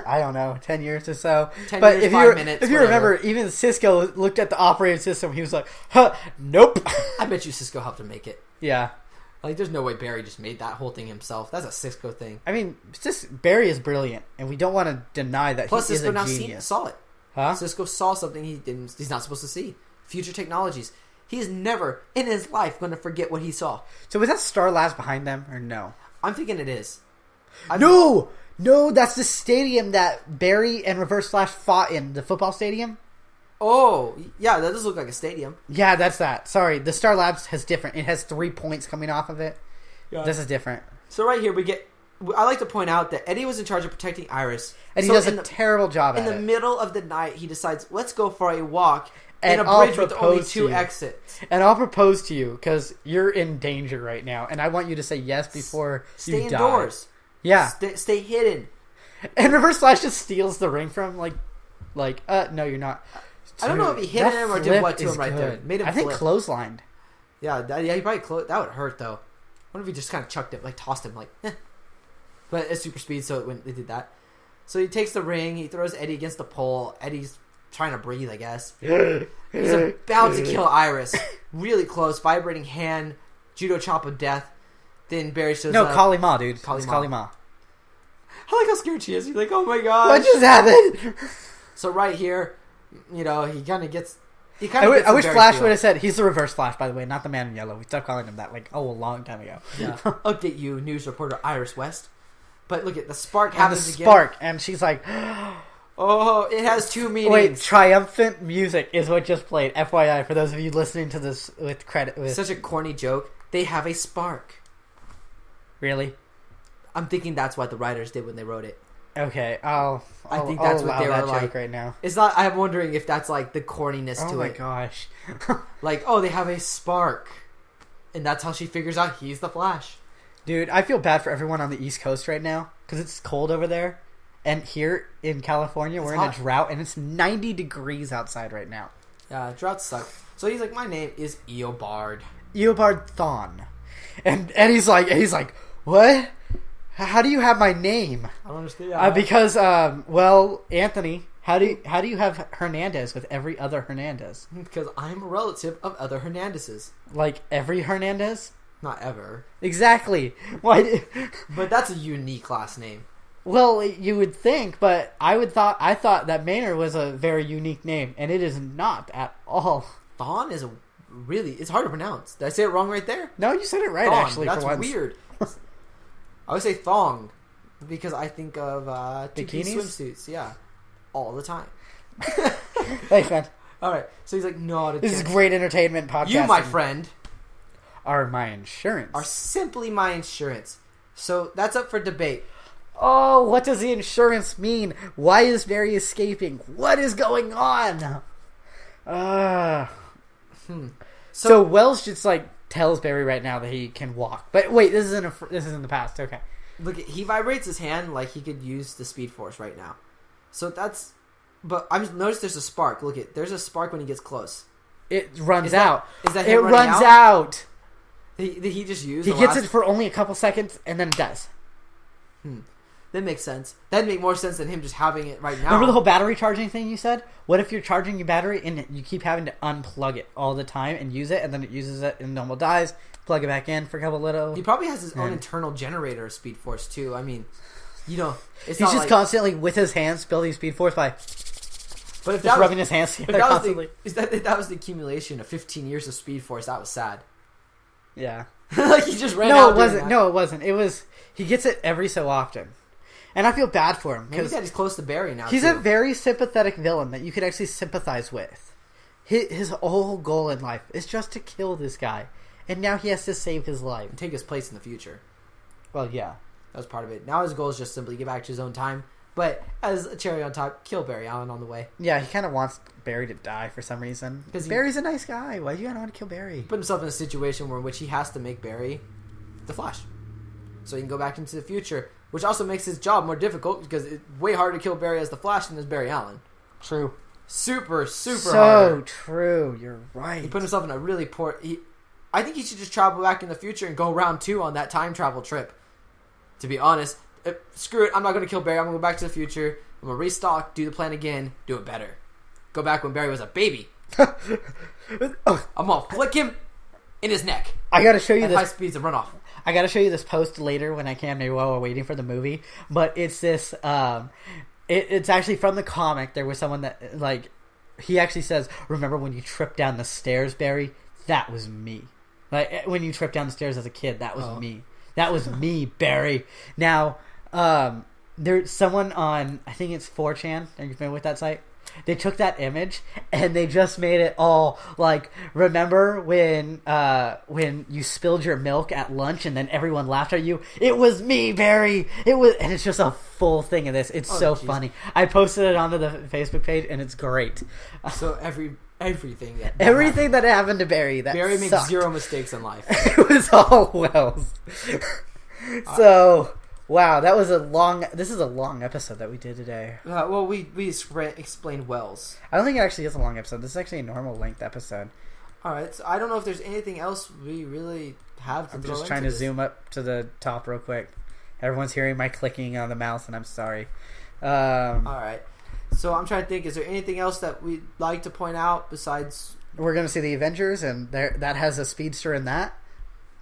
I don't know, 10 years or so. 10 but years, if 5 minutes, if you whatever. remember, even Cisco looked at the operating system. He was like, nope. I bet you Cisco helped him make it. Yeah. Like, there's no way Barry just made that whole thing himself. That's a Cisco thing. I mean, Barry is brilliant, and we don't want to deny that Plus, he Cisco is a now genius. saw it. Huh? Cisco saw something he's not supposed to see. Future technologies. He is never, in his life, going to forget what he saw. So was that Star Labs behind them, or no? I'm thinking it is. No, that's the stadium that Barry and Reverse Flash fought in, the football stadium. Oh, yeah, that does look like a stadium. Yeah, that's that. Sorry, the Star Labs has different. It has 3 points coming off of it. Yeah. This is different. So right here I like to point out that Eddie was in charge of protecting Iris. And he does a terrible job at it. In the middle of the night, he decides, let's go for a walk in a bridge with only 2 exits. And I'll propose to you, because you're in danger right now, and I want you to say yes before you die. Stay indoors. Yeah. Stay hidden. And Reverse Flash just steals the ring from him, no, you're not. I don't know if he hit him or did what to him right there. Made him I think clotheslined. Yeah, he probably that would hurt, though. What if he just kind of chucked it, tossed him, But it's super speed, so when they did that. So he takes the ring, he throws Eddie against the pole. Eddie's trying to breathe, I guess. He's about to kill Iris. Really close, vibrating hand, judo chop of death. Then Barry shows up. No, Kali Ma, dude. It's Kali Ma. Ma. I like how scared she is. He's like, oh my god. What just happened? So right here, he kind of gets... I wish Flash would have said, he's the Reverse Flash, by the way, not the Man in Yellow. We stopped calling him that, a long time ago. Yeah. Update you, news reporter Iris West. But look at the spark happens again. Spark, and she's like... Oh, it has 2 meanings. Wait, triumphant music is what just played. FYI, for those of you listening to this with credit. Such a corny joke. They have a spark. Really? I'm thinking that's what the writers did when they wrote it. Okay, I think that's what they were like right now. It's not. I'm wondering if that's the corniness to it. Oh my gosh! They have a spark, and that's how she figures out he's the Flash. Dude, I feel bad for everyone on the East Coast right now because it's cold over there, and here in California we're in a drought, and it's 90 degrees outside right now. Yeah, droughts suck. So he's like, my name is Eobard. Eobard Thawne, and he's like, what? How do you have my name? I don't understand. Because, Anthony, how do you have Hernandez with every other Hernandez? Because I'm a relative of other Hernandezes. Like every Hernandez? Not ever. Exactly. Why? But that's a unique last name. Well, you would think, but I thought that Maynard was a very unique name, and it is not at all. Thawne is it's hard to pronounce. Did I say it wrong right there? No, you said it right, Thawne, actually. That's for once. weird. I would say thong because I think of bikinis, swimsuits. Yeah, all the time. Thanks, man. All right, so he's like, no, this is great entertainment podcast. You, my friend, are my insurance. Are simply my insurance. So that's up for debate. Oh, what does the insurance mean? Why is Barry escaping? What is going on? So Wells just tells Barry right now that he can walk. But wait, this is in the past. Okay. Look, he vibrates his hand like he could use the Speedforce right now. So that's... But I've noticed there's a spark. Look, there's a spark when he gets close. It runs out. Is that it him running runs out? Did he just use He gets it for only a couple seconds, and then it does. That makes sense. That'd make more sense than him just having it right now. Remember the whole battery charging thing you said? What if you're charging your battery and you keep having to unplug it all the time and use it, and then it uses it and almost dies, plug it back in for a couple little... He probably has his own internal generator of Speedforce, too. I mean, it's he's just constantly, with his hands, building Speedforce by... But if just rubbing his hands together constantly. If that was the accumulation of 15 years of Speedforce, that was sad. Yeah. He just ran out. No, it wasn't. It was... He gets it every so often. And I feel bad for him. Maybe that he's close to Barry now, He's a very sympathetic villain that you could actually sympathize with. His whole goal in life is just to kill this guy. And now he has to save his life. And take his place in the future. Well, yeah. That was part of it. Now his goal is just simply get back to his own time. But as a cherry on top, kill Barry Allen on the way. Yeah, he kind of wants Barry to die for some reason. Because Barry's a nice guy. Why do you want to kill Barry? Put himself in a situation in which he has to make Barry the Flash. So he can go back into the future. which also makes his job more difficult because it's way harder to kill Barry as the Flash than as Barry Allen. True. Super so harder. True. You're right. He put himself in a really poor... I think he should just travel back in the future and go round 2 on that time travel trip. To be honest, screw it. I'm not going to kill Barry. I'm going to go back to the future. I'm going to restock, do the plan again, do it better. Go back when Barry was a baby. I'm going to flick him in his neck. I got to show you this. High speeds and run off. I got to show you this post later when I can, maybe while we're waiting for the movie. But it's this... It's actually from the comic. There was someone that, like... He actually says, remember when you tripped down the stairs, Barry? That was me. Like, when you tripped down the stairs as a kid, that was me. That was me, Barry. Now, there's someone on, I think it's 4chan. Are you familiar with that site? They took that image and they just made it all like, remember when you spilled your milk at lunch and then everyone laughed at you? It was me, Barry. It was, and it's just a full thing of this. It's so funny. I posted it onto the Facebook page and it's great. So everything that happened to Barry, Barry sucked. makes 0 mistakes in life. It was all Wells. So, wow, this is a long episode that we did today. Well, we explained Wells. I don't think it actually is a long episode. This is actually a normal length episode. Alright, so I don't know if there's anything else we really have to I'm throw just trying to into this. zoom up to the top real quick. Everyone's hearing my clicking on the mouse, and I'm sorry. Alright. So I'm trying to think, is there anything else that we'd like to point out besides... We're going to see the Avengers, and that has a speedster in that.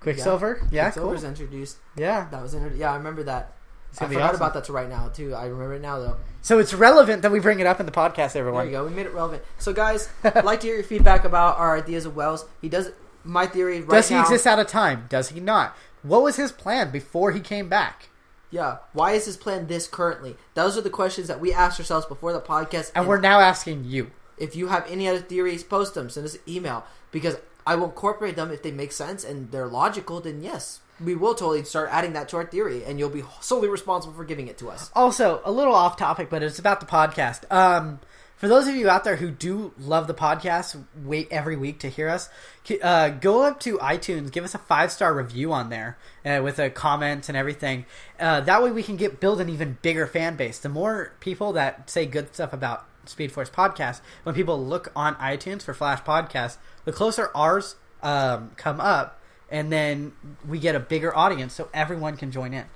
Quicksilver? Yeah, Quicksilver's cool. introduced. Yeah. That was Yeah, I remember that. I be forgot awesome. about that to right now, too. I remember it now, though. So it's relevant that we bring it up in the podcast, everyone. There you go. We made it relevant. So, guys, I'd like to hear your feedback about our ideas of Wells. He does... My theory right now... Does he exist out of time? Does he not? What was his plan before he came back? Yeah. Why is his plan this currently? Those are the questions that we asked ourselves before the podcast. And we're now asking you. If you have any other theories, post them. Send us an email. Because I will incorporate them if they make sense and they're logical, then yes. We will totally start adding that to our theory. And you'll be solely responsible for giving it to us. Also, a little off topic, but it's about the podcast. For those of you out there who do love the podcast, wait every week to hear us, go up to iTunes, give us a 5-star review on there with a comment and everything. That way we can build an even bigger fan base. The more people that say good stuff about Speedforce Podcast, when people look on iTunes for Flash Podcast, the closer ours come up, and then we get a bigger audience so everyone can join in.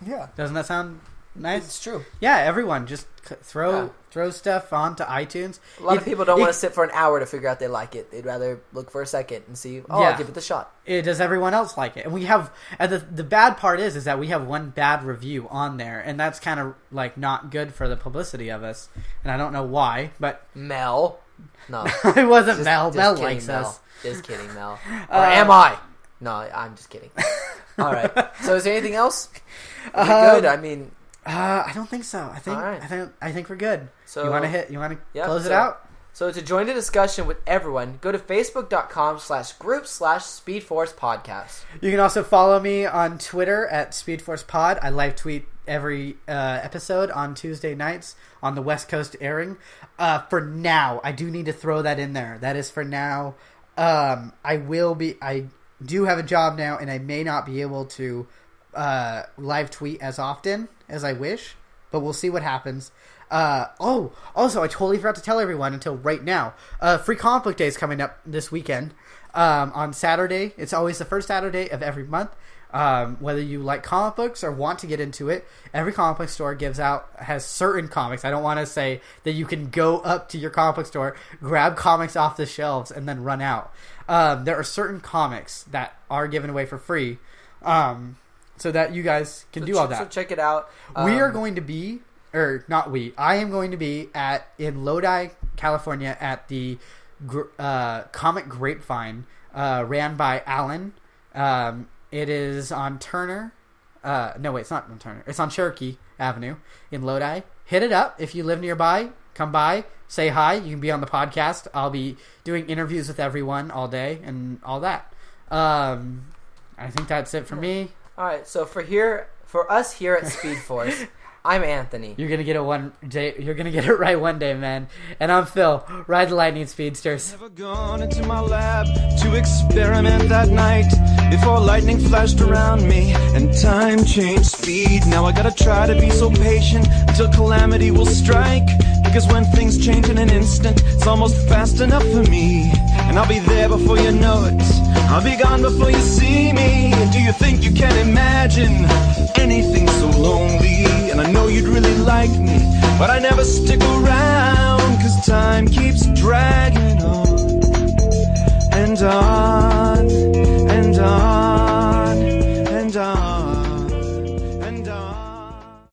Yeah. Doesn't that sound nice? It's true. Yeah, everyone just throw stuff onto iTunes. A lot of people don't want to sit for an hour to figure out they like it. They'd rather look for a second and see, I'll give it the shot. Does everyone else like it? And we have, the bad part is that we have one bad review on there, and that's kind of like not good for the publicity of us. And I don't know why, but Mel. No. It wasn't Mel. Mel likes us. Just kidding, Mel. Or am I? No, I'm just kidding. All right. So is there anything else? Are we good? I mean... I don't think so. I think we're good. So you want to close it out? So to join the discussion with everyone, go to facebook.com/group/SpeedForcePodcast. You can also follow me on Twitter at SpeedForcePod. I live tweet every episode on Tuesday nights on the West Coast airing. For now, I do need to throw that in there. That is for now. I do have a job now, and I may not be able to live tweet as often as I wish, but we'll see what happens. Also, I totally forgot to tell everyone until right now. Free Comic Book Day is coming up this weekend. On Saturday. It's always the first Saturday of every month. Whether you like comic books or want to get into it, every comic book store has certain comics. I don't want to say that you can go up to your comic book store, grab comics off the shelves, and then run out. There are certain comics that are given away for free, so that you guys can do all that. So check it out. We are going to be, or not we, I am going to be in Lodi, California at the Comic Grapevine, ran by Alan. It is on Turner. No, wait, it's not on Turner. It's on Cherokee Avenue in Lodi. Hit it up. If you live nearby, come by, say hi. You can be on the podcast. I'll be doing interviews with everyone all day and all that. I think that's it for me. All right, so for us here at Speedforce, I'm Anthony. You're gonna get it one day. You're gonna get it right one day, man. And I'm Phil. Ride the lightning speedsters. Never gone into my lab to experiment at night. before lightning flashed around me and time changed speed. Now I gotta try to be so patient until calamity will strike, because when things change in an instant, it's almost fast enough for me. And I'll be there before you know it, I'll be gone before you see me. And do you think you can imagine anything so lonely? And I know you'd really like me, but I never stick around, cause time keeps dragging